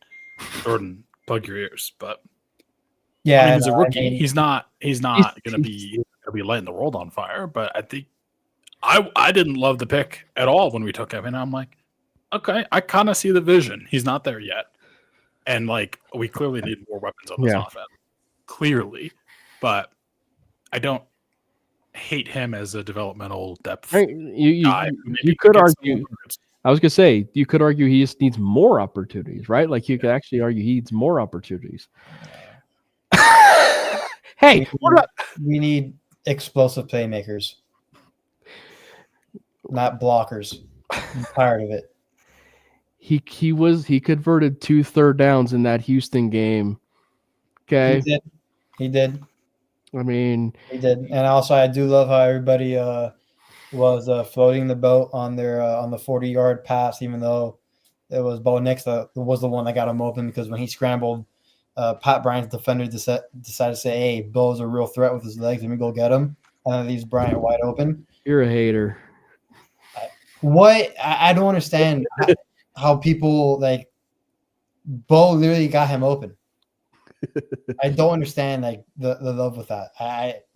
[SPEAKER 3] Jordan, plug your ears, but
[SPEAKER 4] yeah,
[SPEAKER 3] I mean, he's a rookie. He's not going to be lighting the world on fire. But I think I didn't love the pick at all when we took him, and I'm like, okay, I kind of see the vision. He's not there yet, and like we clearly need more weapons on this offense, clearly. But I don't hate him as a developmental depth guy.
[SPEAKER 2] You could argue. I was gonna say you could argue he just needs more opportunities, right? Like you could actually argue he needs more opportunities. Hey,
[SPEAKER 4] we need explosive playmakers, not blockers. I'm tired of it.
[SPEAKER 2] He converted 2 third downs in that Houston game. Okay,
[SPEAKER 4] he did.
[SPEAKER 2] I mean,
[SPEAKER 4] He did, and also I do love how everybody was floating the boat on their on the 40-yard pass, even though it was Bo Nix that was the one that got him open because when he scrambled, Pat Bryant's defender decided to say, "Hey, Bo's a real threat with his legs. Let me go get him," and then leaves Bryant wide open.
[SPEAKER 2] you're a hater.
[SPEAKER 4] What I don't understand how people like Bo literally got him open. I don't understand like the love with that.
[SPEAKER 2] It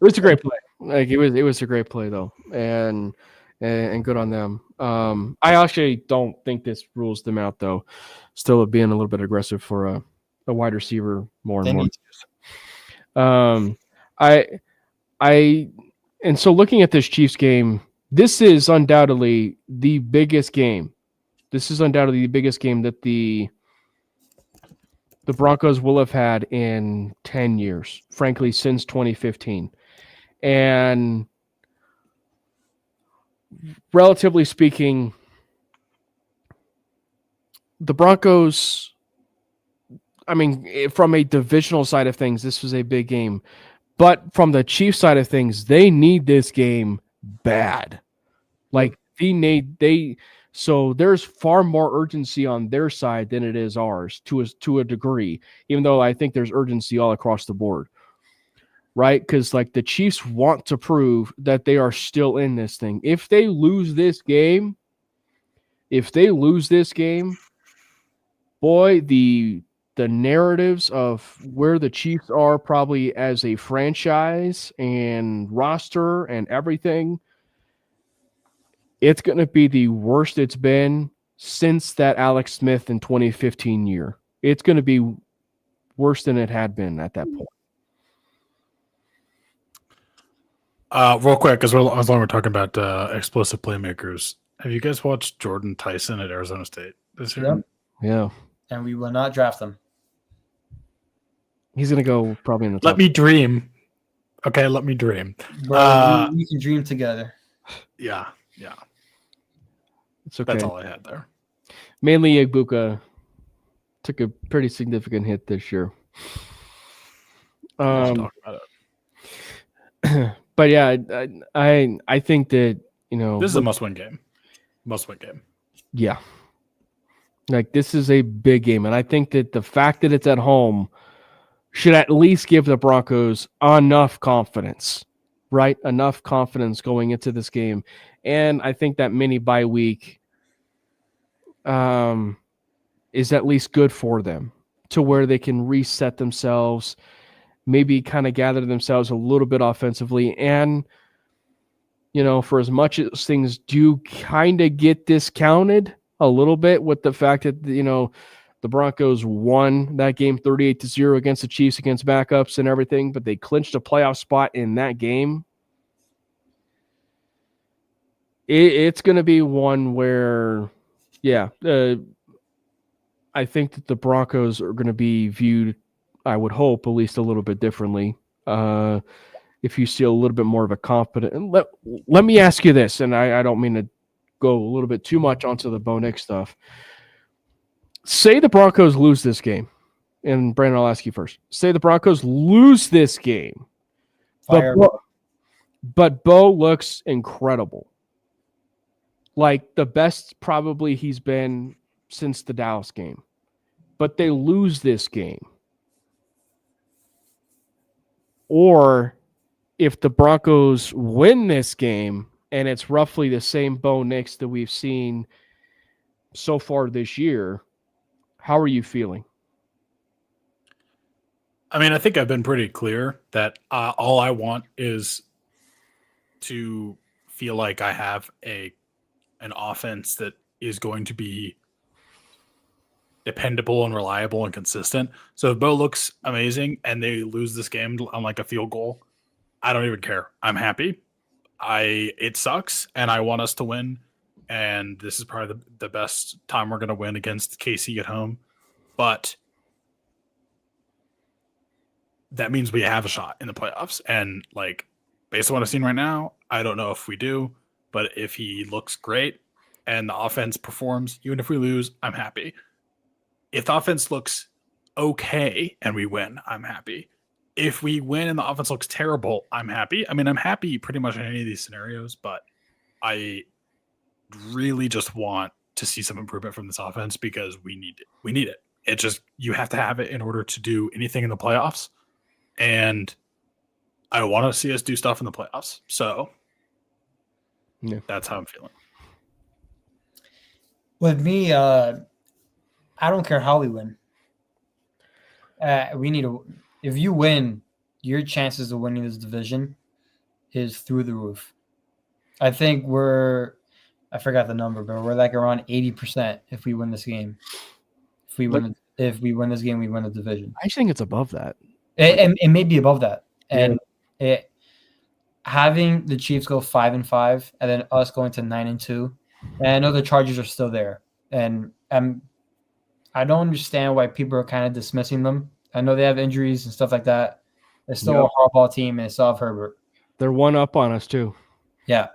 [SPEAKER 2] was a great play. Like it was a great play though, and good on them. I actually don't think this rules them out though. Still being a little bit aggressive for a wide receiver more
[SPEAKER 4] They
[SPEAKER 2] and more.
[SPEAKER 4] need
[SPEAKER 2] I and so looking at this Chiefs game, this is undoubtedly the biggest game. This is undoubtedly the biggest game that the Broncos will have had in 10 years, frankly, since 2015. And relatively speaking, the Broncos, I mean, from a divisional side of things, this was a big game. But from the Chiefs side of things, they need this game bad. Like so there's far more urgency on their side than it is ours to a degree, even though I think there's urgency all across the board. Right? Because like the Chiefs want to prove that they are still in this thing. If they lose this game, boy, the narratives of where the Chiefs are probably as a franchise and roster and everything, it's going to be the worst it's been since that Alex Smith in 2015 year. It's going to be worse than it had been at that point.
[SPEAKER 3] Real quick, as long as we're talking about explosive playmakers, have you guys watched Jordan Tyson at Arizona State this year?
[SPEAKER 4] Yep.
[SPEAKER 2] Yeah.
[SPEAKER 4] And we will not draft them.
[SPEAKER 2] He's going to go probably in the top.
[SPEAKER 3] Let me dream. Okay, let me dream.
[SPEAKER 4] Bro, we can dream together.
[SPEAKER 3] Yeah.
[SPEAKER 2] It's okay.
[SPEAKER 3] That's all I had there.
[SPEAKER 2] Mainly Igbuka took a pretty significant hit this year.
[SPEAKER 3] Let's talk about it.
[SPEAKER 2] But yeah, I think that,
[SPEAKER 3] this is a must-win game.
[SPEAKER 2] Yeah. Like this is a big game. And I think that the fact that it's at home should at least give the Broncos enough confidence, right? Enough confidence going into this game. And I think that mini bye week is at least good for them to where they can reset themselves, maybe kind of gather themselves a little bit offensively. And, for as much as things do kind of get discounted a little bit with the fact that, the Broncos won that game 38-0 against the Chiefs, against backups and everything, but they clinched a playoff spot in that game. It's going to be one where, I think that the Broncos are going to be viewed, I would hope, at least a little bit differently. If you see a little bit more of a confident. Let me ask you this, and I don't mean to go a little bit too much onto the Bo Nix stuff. Say the Broncos lose this game, and Brandon, I'll ask you first. Say the Broncos lose this game, but Bo looks incredible. Like the best probably he's been since the Dallas game. But they lose this game. Or if the Broncos win this game and it's roughly the same Bo Nix that we've seen so far this year, how are you feeling?
[SPEAKER 3] I mean, I think I've been pretty clear that all I want is to feel like I have an offense that is going to be dependable and reliable and consistent. So if Bo looks amazing and they lose this game on like a field goal, I don't even care. I'm happy. It sucks and I want us to win. And this is probably the best time we're going to win against KC at home. But that means we have a shot in the playoffs. And like, based on what I've seen right now, I don't know if we do, but if he looks great and the offense performs, even if we lose, I'm happy. If the offense looks okay and we win, I'm happy. if we win and the offense looks terrible, I'm happy. I mean, I'm happy pretty much in any of these scenarios, but I really just want to see some improvement from this offense because we need it. We need it. It just, you have to have it in order to do anything in the playoffs. And I want to see us do stuff in the playoffs. So that's how I'm feeling.
[SPEAKER 4] With me, I don't care how we win. We need to. If you win, your chances of winning this division is through the roof. I think I forgot the number, but we're like around 80% if we win this game. If we win this game, we win the division.
[SPEAKER 2] I think it's above that.
[SPEAKER 4] It may be above that. And having the Chiefs go 5-5 and then us going to 9-2. And I know the Chargers are still there. And I don't understand why people are kind of dismissing them. I know they have injuries and stuff like that. They're still a hardball team and they still have Herbert.
[SPEAKER 2] They're one up on us too.
[SPEAKER 4] Yeah.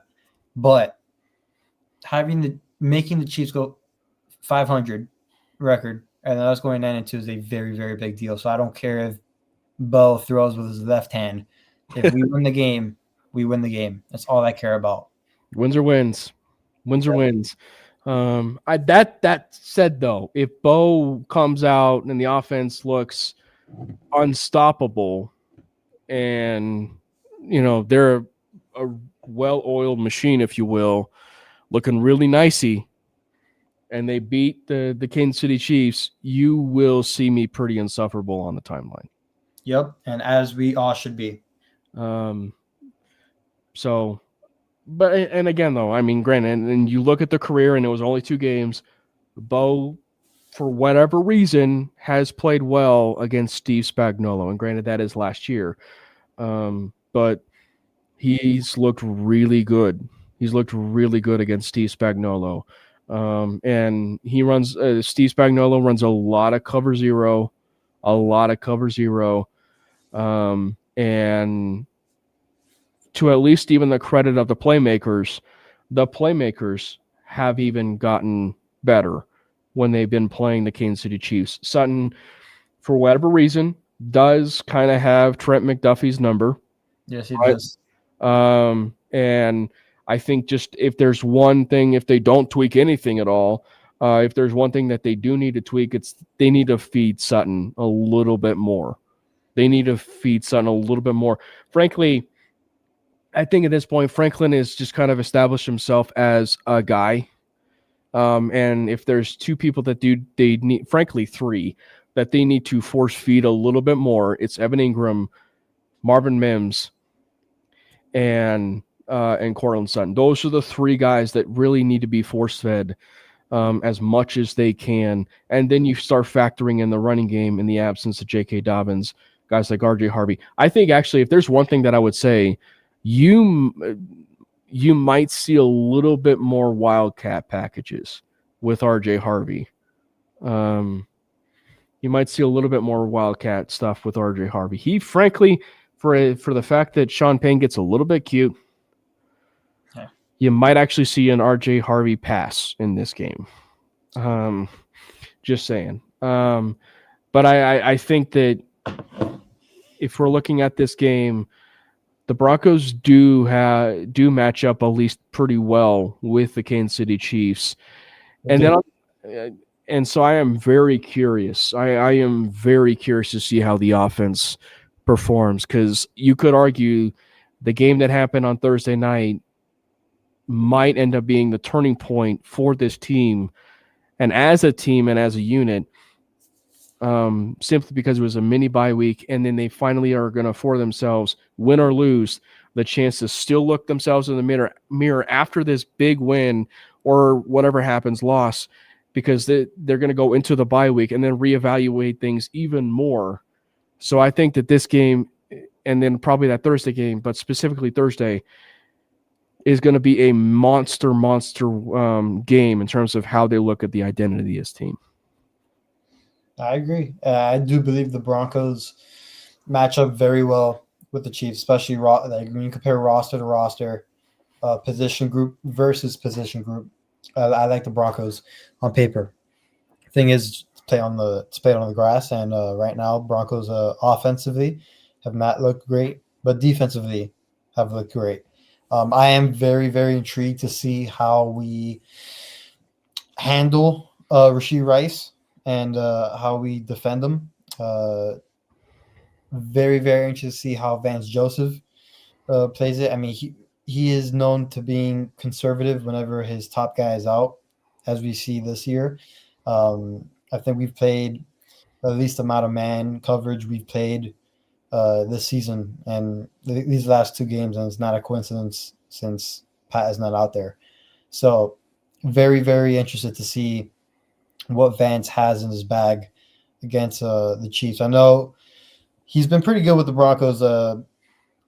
[SPEAKER 4] But making the Chiefs go 500 record and then us going 9-2 is a very, very big deal. So I don't care if Bo throws with his left hand. If we win the game, we win the game. That's all I care about.
[SPEAKER 2] Wins or wins. Wins or wins. That said, though, if Bo comes out and the offense looks unstoppable and, they're a well-oiled machine, if you will, looking really nicey, and they beat the Kansas City Chiefs, you will see me pretty insufferable on the timeline.
[SPEAKER 4] Yep, and as we all should be.
[SPEAKER 2] But again, though, I mean, granted, and you look at the career, and it was only 2 games. Bo, for whatever reason, has played well against Steve Spagnuolo, and granted, that is last year. But he's looked really good. He's looked really good against Steve Spagnuolo. And Steve Spagnuolo runs a lot of cover zero. And to at least even the credit of the playmakers have even gotten better when they've been playing the Kansas City Chiefs. Sutton, for whatever reason, does kind of have Trent McDuffie's number.
[SPEAKER 4] Yes, he does.
[SPEAKER 2] And I think just if there's one thing, if they don't tweak anything at all, if there's one thing that they do need to tweak, it's they need to feed Sutton a little bit more. Frankly, I think at this point, Franklin has just kind of established himself as a guy. And if there's 2 people that they need, frankly, 3, that they need to force feed a little bit more, it's Evan Ingram, Marvin Mims, and Cortland Sutton. Those are the 3 guys that really need to be force fed as much as they can. And then you start factoring in the running game in the absence of J.K. Dobbins, guys like R.J. Harvey. I think actually, if there's one thing that I would say, you might see a little bit more Wildcat packages with R.J. Harvey. You might see a little bit more Wildcat stuff with R.J. Harvey. He, frankly, for the fact that Sean Payne gets a little bit cute, you might actually see an R.J. Harvey pass in this game. Just saying. But I think that if we're looking at this game, the Broncos do match up at least pretty well with the Kansas City Chiefs. And so I am very curious. I am very curious to see how the offense performs, because you could argue the game that happened on Thursday night might end up being the turning point for this team, and as a team and as a unit, simply because it was a mini bye week, and then they finally are going to afford themselves, win or lose, the chance to still look themselves in the mirror after this big win or whatever happens, loss, because they're going to go into the bye week and then reevaluate things even more. So I think that this game, and then probably that Thursday game, but specifically Thursday, is going to be a monster game in terms of how they look at the identity of this team.
[SPEAKER 4] I agree. I do believe the Broncos match up very well with the Chiefs, especially when you compare roster to roster, position group versus position group. I like the Broncos on paper. Thing is, to play on the grass, and right now Broncos offensively have not looked great, but defensively have looked great. I am very, very intrigued to see how we handle Rashee Rice and how we defend him. Very, very interested to see how Vance Joseph plays it. I mean, he is known to being conservative whenever his top guy is out, as we see this year. I think we've played the least amount of man coverage we've played this season and these last 2 games, and it's not a coincidence since Pat is not out there. So very, very interested to see what Vance has in his bag against the Chiefs. I know he's been pretty good with the Broncos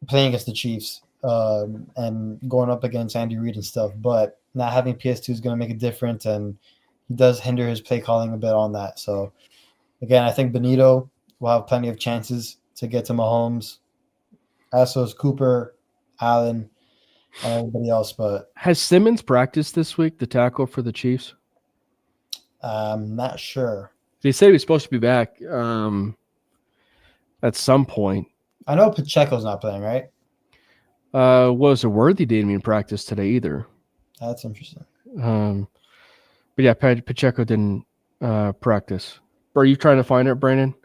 [SPEAKER 4] playing against the Chiefs and going up against Andy Reid and stuff, but not having PS2 is going to make a difference, and he does hinder his play calling a bit on that. So again, I think Benito will have plenty of chances to get to Mahomes, as so is Cooper, Allen, and everybody else. But
[SPEAKER 2] Has Simmons practiced this week, the tackle for the Chiefs?
[SPEAKER 4] I'm not sure.
[SPEAKER 2] They said he was supposed to be back at some point.
[SPEAKER 4] I know Pacheco's not playing, right?
[SPEAKER 2] Was a Worthy didn't even practice today either.
[SPEAKER 4] That's interesting.
[SPEAKER 2] But yeah, Pacheco didn't practice. Are you trying to find it, Brandon?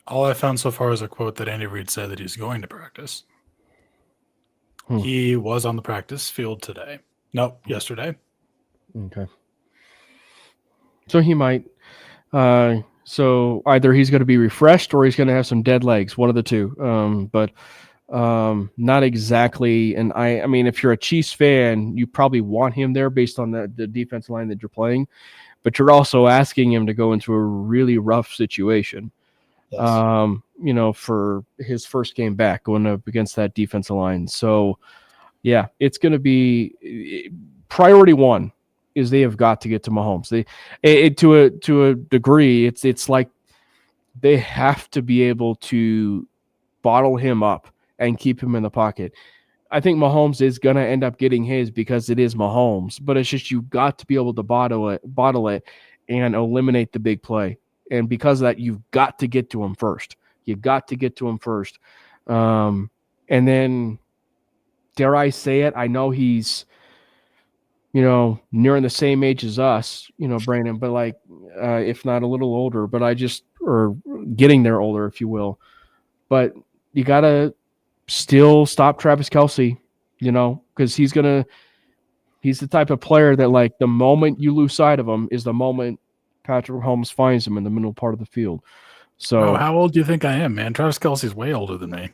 [SPEAKER 3] All I found so far is a quote that Andy Reid said that he's going to practice.
[SPEAKER 2] Hmm.
[SPEAKER 3] He was on the practice field today. Nope, yesterday.
[SPEAKER 2] Okay. So he might. So either he's going to be refreshed or he's going to have some dead legs, one of the two. But not exactly. And I mean, if you're a Chiefs fan, you probably want him there based on the defense line that you're playing. But you're also asking him to go into a really rough situation.
[SPEAKER 4] Yes.
[SPEAKER 2] For his first game back going up against that defensive line. So, yeah, it's going to be priority one is they have got to get to Mahomes. To a degree, it's like they have to be able to bottle him up and keep him in the pocket. I think Mahomes is going to end up getting his because it is Mahomes, but it's just you've got to be able to bottle it and eliminate the big play. And because of that, you've got to get to him first. And then, dare I say it, I know he's, nearing the same age as us, Brandon, but like, if not a little older, but or getting there older, if you will. But you got to still stop Travis Kelce, because he's the type of player that, like, the moment you lose sight of him is the moment Patrick Mahomes finds him in the middle part of the field. So,
[SPEAKER 3] how old do you think I am, man? Travis Kelce's way older than me.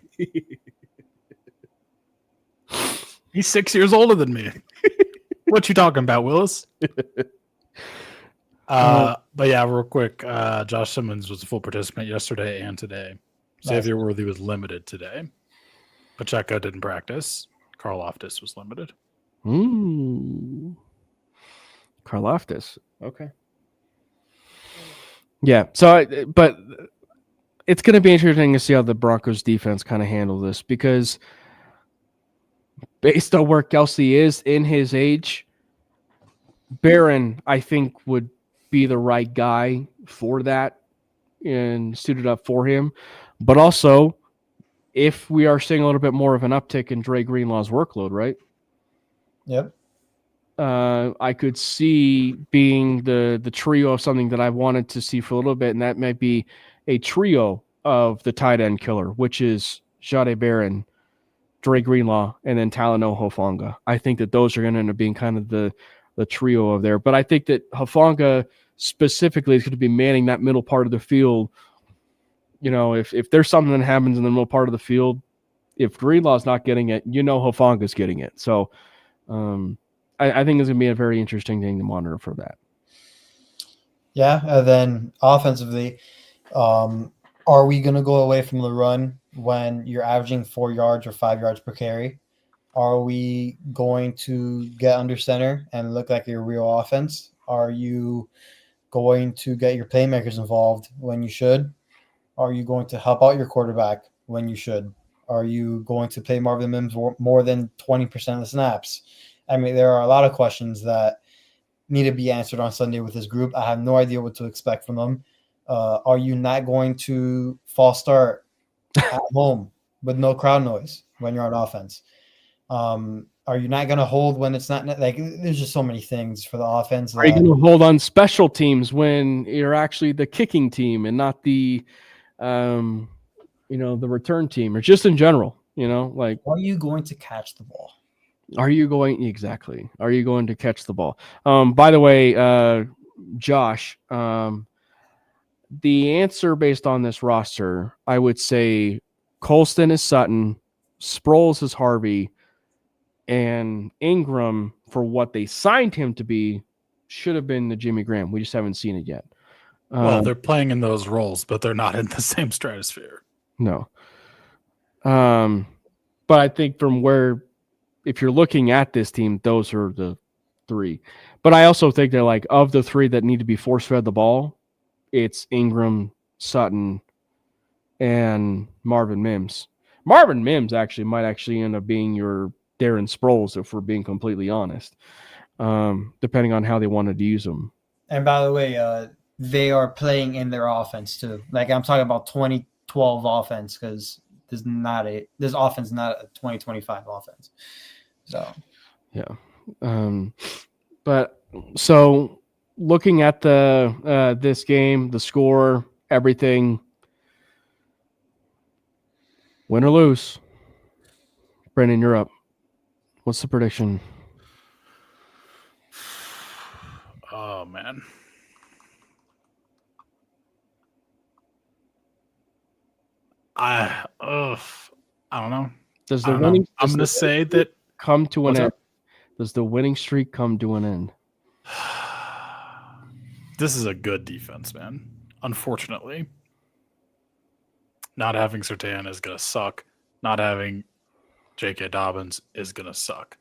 [SPEAKER 3] He's 6 years older than me. What you talking about, Willis? But yeah, real quick, Josh Simmons was a full participant yesterday and today.
[SPEAKER 4] Nice.
[SPEAKER 3] Xavier Worthy was limited today. Pacheco didn't practice. Karlaftis was limited.
[SPEAKER 2] Karlaftis. Okay. Yeah. So, but it's going to be interesting to see how the Broncos defense kind of handle this, because based on where Kelce is in his age, Barron, I think, would be the right guy for that and suited up for him. But also, if we are seeing a little bit more of an uptick in Dre Greenlaw's workload, right?
[SPEAKER 4] Yep.
[SPEAKER 2] I could see being the trio of something that I wanted to see for a little bit, and that might be a trio of the tight end killer, which is Jade Barron, Dre Greenlaw, and then Talanoa Hufanga. I think that those are going to end up being kind of the trio of there. But I think that Hufanga specifically is going to be manning that middle part of the field. If there's something that happens in the middle part of the field, if Greenlaw's not getting it, Hufanga's getting it. So I think it's going to be a very interesting thing to monitor for that.
[SPEAKER 4] Yeah, and then offensively, are we going to go away from the run when you're averaging 4 yards or 5 yards per carry? Are we going to get under center and look like a real offense? Are you going to get your playmakers involved when you should? Are you going to help out your quarterback when you should? Are you going to play Marvin Mims more than 20% of the snaps? I mean, there are a lot of questions that need to be answered on Sunday with this group. I have no idea what to expect from them. Are you not going to false start at home with no crowd noise when you're on offense? Are you not going to hold when it's not like? There's just so many things for the offense.
[SPEAKER 2] Are you going to hold on special teams when you're actually the kicking team and not the, the return team, or just in general? Like,
[SPEAKER 4] are you going to catch the ball?
[SPEAKER 2] Are you going to catch the ball? By the way, Josh, the answer based on this roster, I would say Colston is Sutton, Sproles is Harvey, and Ingram, for what they signed him to be, should have been the Jimmy Graham. We just haven't seen it yet.
[SPEAKER 3] Well, they're playing in those roles, but they're not in the same stratosphere.
[SPEAKER 2] No. But I think if you're looking at this team, those are the three. But I also think they're like, of the three that need to be force-fed the ball, it's Ingram, Sutton, and Marvin Mims. Marvin Mims might end up being your Darren Sproles, if we're being completely honest, depending on how they wanted to use them.
[SPEAKER 4] And by the way, they are playing in their offense too. Like, I'm talking about 2012 offense, because this offense is not a 2025 offense. So,
[SPEAKER 2] yeah. But so looking at this game, the score, everything, win or lose, Brendan, you're up. What's the prediction?
[SPEAKER 3] Oh man. I don't know.
[SPEAKER 2] Does the winning?
[SPEAKER 3] I'm going to say that
[SPEAKER 2] come to an end. Does the winning streak come to an end?
[SPEAKER 3] This is a good defense, man. Unfortunately, not having Surtain is going to suck. Not having J.K. Dobbins is going to suck.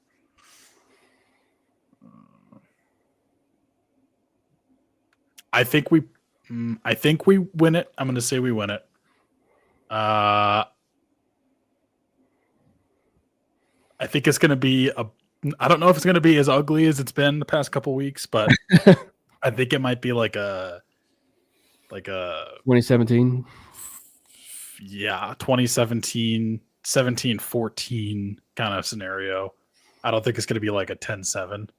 [SPEAKER 3] I think we win it. I'm going to say we win it. I think it's going to be I don't know if it's going to be as ugly as it's been the past couple weeks, but I think it might be like a
[SPEAKER 2] 2017.
[SPEAKER 3] Yeah, 2017, 17-14 kind of scenario. I don't think it's going to be like a 10-7.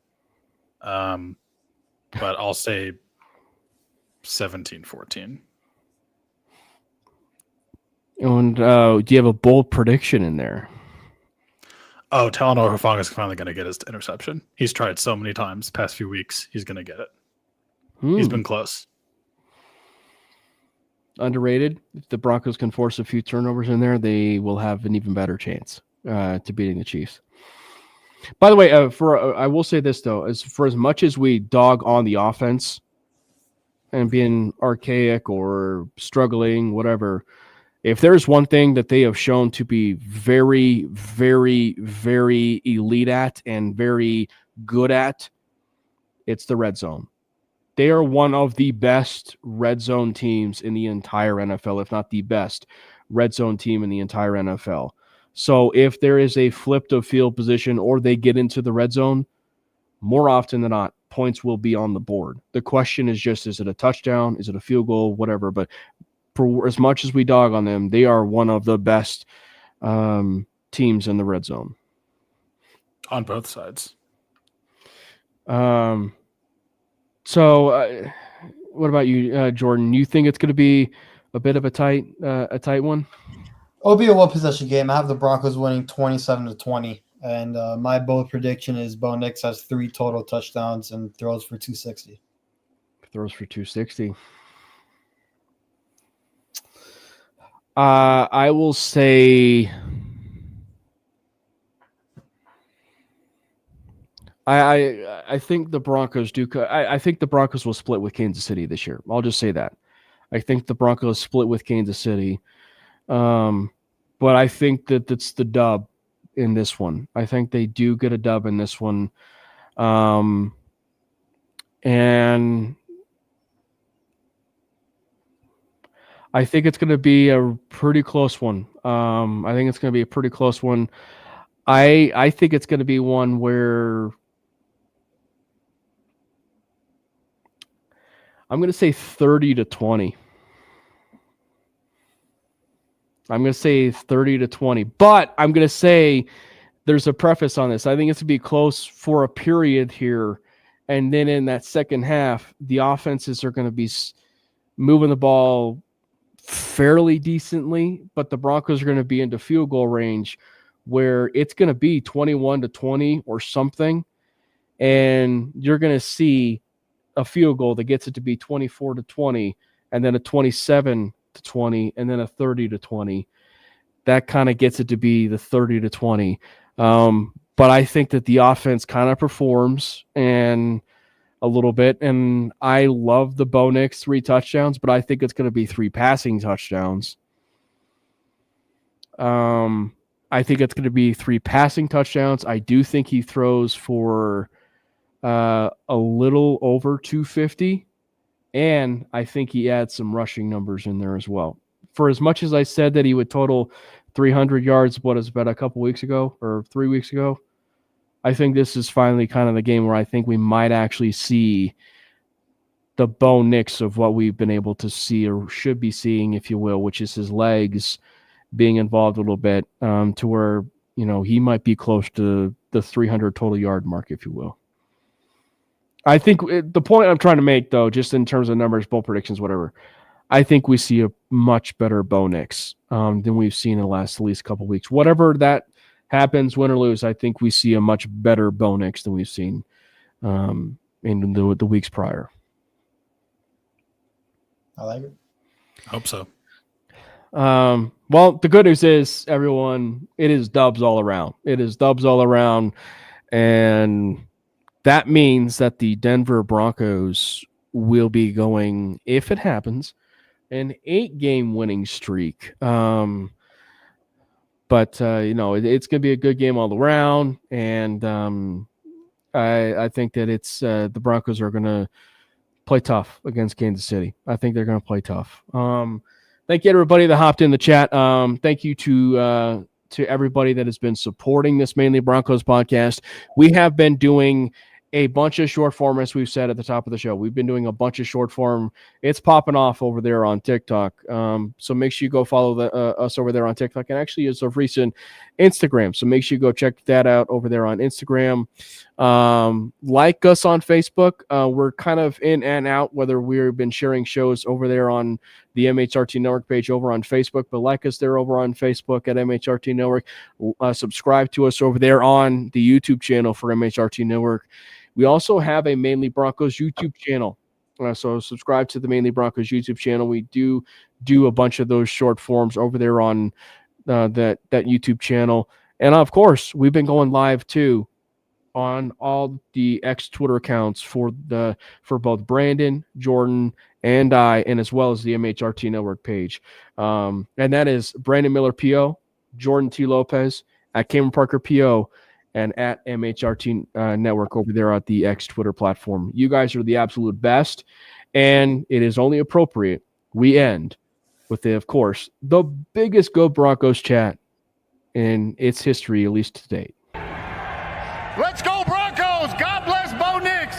[SPEAKER 3] But I'll say 17-14.
[SPEAKER 2] And do you have a bold prediction in there?
[SPEAKER 3] Oh, Talanoa Hufanga is finally going to get his interception. He's tried so many times the past few weeks. He's going to get it. He's been close.
[SPEAKER 2] Underrated. If the Broncos can force a few turnovers in there, they will have an even better chance to beating the Chiefs. By the way, I will say this though, as much as we dog on the offense and being archaic or struggling, whatever, if there's one thing that they have shown to be very, very, very elite at and very good at, it's the red zone. They are one of the best red zone teams in the entire NFL, if not the best red zone team in the entire NFL. So if there is a flipped of field position or they get into the red zone, more often than not, points will be on the board. The question is just, is it a touchdown? Is it a field goal? Whatever. But for as much as we dog on them, they are one of the best teams in the red zone.
[SPEAKER 3] On both sides.
[SPEAKER 2] So, what about you, Jordan? You think it's going to be a bit of a tight one?
[SPEAKER 4] It'll be a one-possession game. I have the Broncos winning 27-20, and my bold prediction is Bo Nix has 3 total touchdowns and throws for 260.
[SPEAKER 2] Throws for 260. I will say. I think the Broncos do. I think the Broncos will split with Kansas City this year. I'll just say that. I think the Broncos split with Kansas City. But I think that that's the dub in this one. I think they do get a dub in this one. And I think it's going to be a pretty close one. I think it's going to be a pretty close one. I think it's going to be one where I'm going to say 30-20. I'm going to say 30-20, but I'm going to say there's a preface on this. I think it's going to be close for a period here. And then in that second half, the offenses are going to be moving the ball fairly decently, but the Broncos are going to be into field goal range where it's going to be 21-20 or something. And you're going to see a field goal that gets it to be 24-20, and then a 27-20, and then a 30-20. That kind of gets it to be the 30-20. But I think that the offense kind of performs and a little bit. And I love the Bo Nix 3 touchdowns, but I think it's going to be 3 passing touchdowns. I think it's going to be 3 passing touchdowns. I do think he throws for a little over 250, and I think he adds some rushing numbers in there as well. For as much as I said that he would total 300 yards, what is about a couple weeks ago or 3 weeks ago, I think this is finally kind of the game where I think we might actually see the Bo Nix of what we've been able to see, or should be seeing, if you will, which is his legs being involved a little bit, to where, you know, he might be close to the 300 total yard mark, if you will. I think the point I'm trying to make, though, just in terms of numbers, bowl predictions, whatever, I think we see a much better Bo Nix than we've seen in the last at least couple of weeks. Whatever that happens, win or lose, I think we see a much better Bo Nix than we've seen in the weeks prior.
[SPEAKER 4] I like it.
[SPEAKER 3] I hope so.
[SPEAKER 2] Well, the good news is, everyone, it is dubs all around. It is dubs all around, and that means that the Denver Broncos will be going, if it happens, an 8-game winning streak. But you know, it's going to be a good game all around, and I think that it's the Broncos are going to play tough against Kansas City. I think they're going to play tough. Thank you, everybody that hopped in the chat. Thank you to everybody that has been supporting this Mainly Broncos podcast. We have been doing a bunch of short form, as we've said at the top of the show. We've been doing a bunch of short form. It's popping off over there on TikTok. So make sure you go follow us over there on TikTok, and actually as of recent, Instagram. So make sure you go check that out over there on Instagram. Like us on Facebook. We're kind of in and out, whether we've been sharing shows over there on the MHRT Network page over on Facebook, but like us there over on Facebook at MHRT Network. Subscribe to us over there on the YouTube channel for MHRT Network. We also have a Mainly Broncos YouTube channel. So subscribe to the Mainly Broncos YouTube channel. We do a bunch of those short forms over there on that YouTube channel. And of course, we've been going live too on all the X Twitter accounts for both Brandon, Jordan, and I, and as well as the MHRT Network page. And that is Brandon Miller PO, Jordan T. Lopez, at Cameron Parker PO, and at MHRT Network over there at the X Twitter platform. You guys are the absolute best, and it is only appropriate we end with, of course, the biggest Go Broncos chat in its history, at least to date.
[SPEAKER 5] Let's go Broncos! God bless Bo Nix!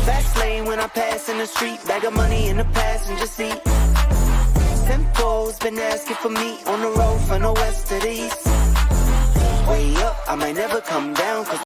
[SPEAKER 6] Fast lane when I pass in the street, bag of money in the passenger seat. Tempo's been asking for me on the road from the west to the east. Way up, I might never come down, 'cause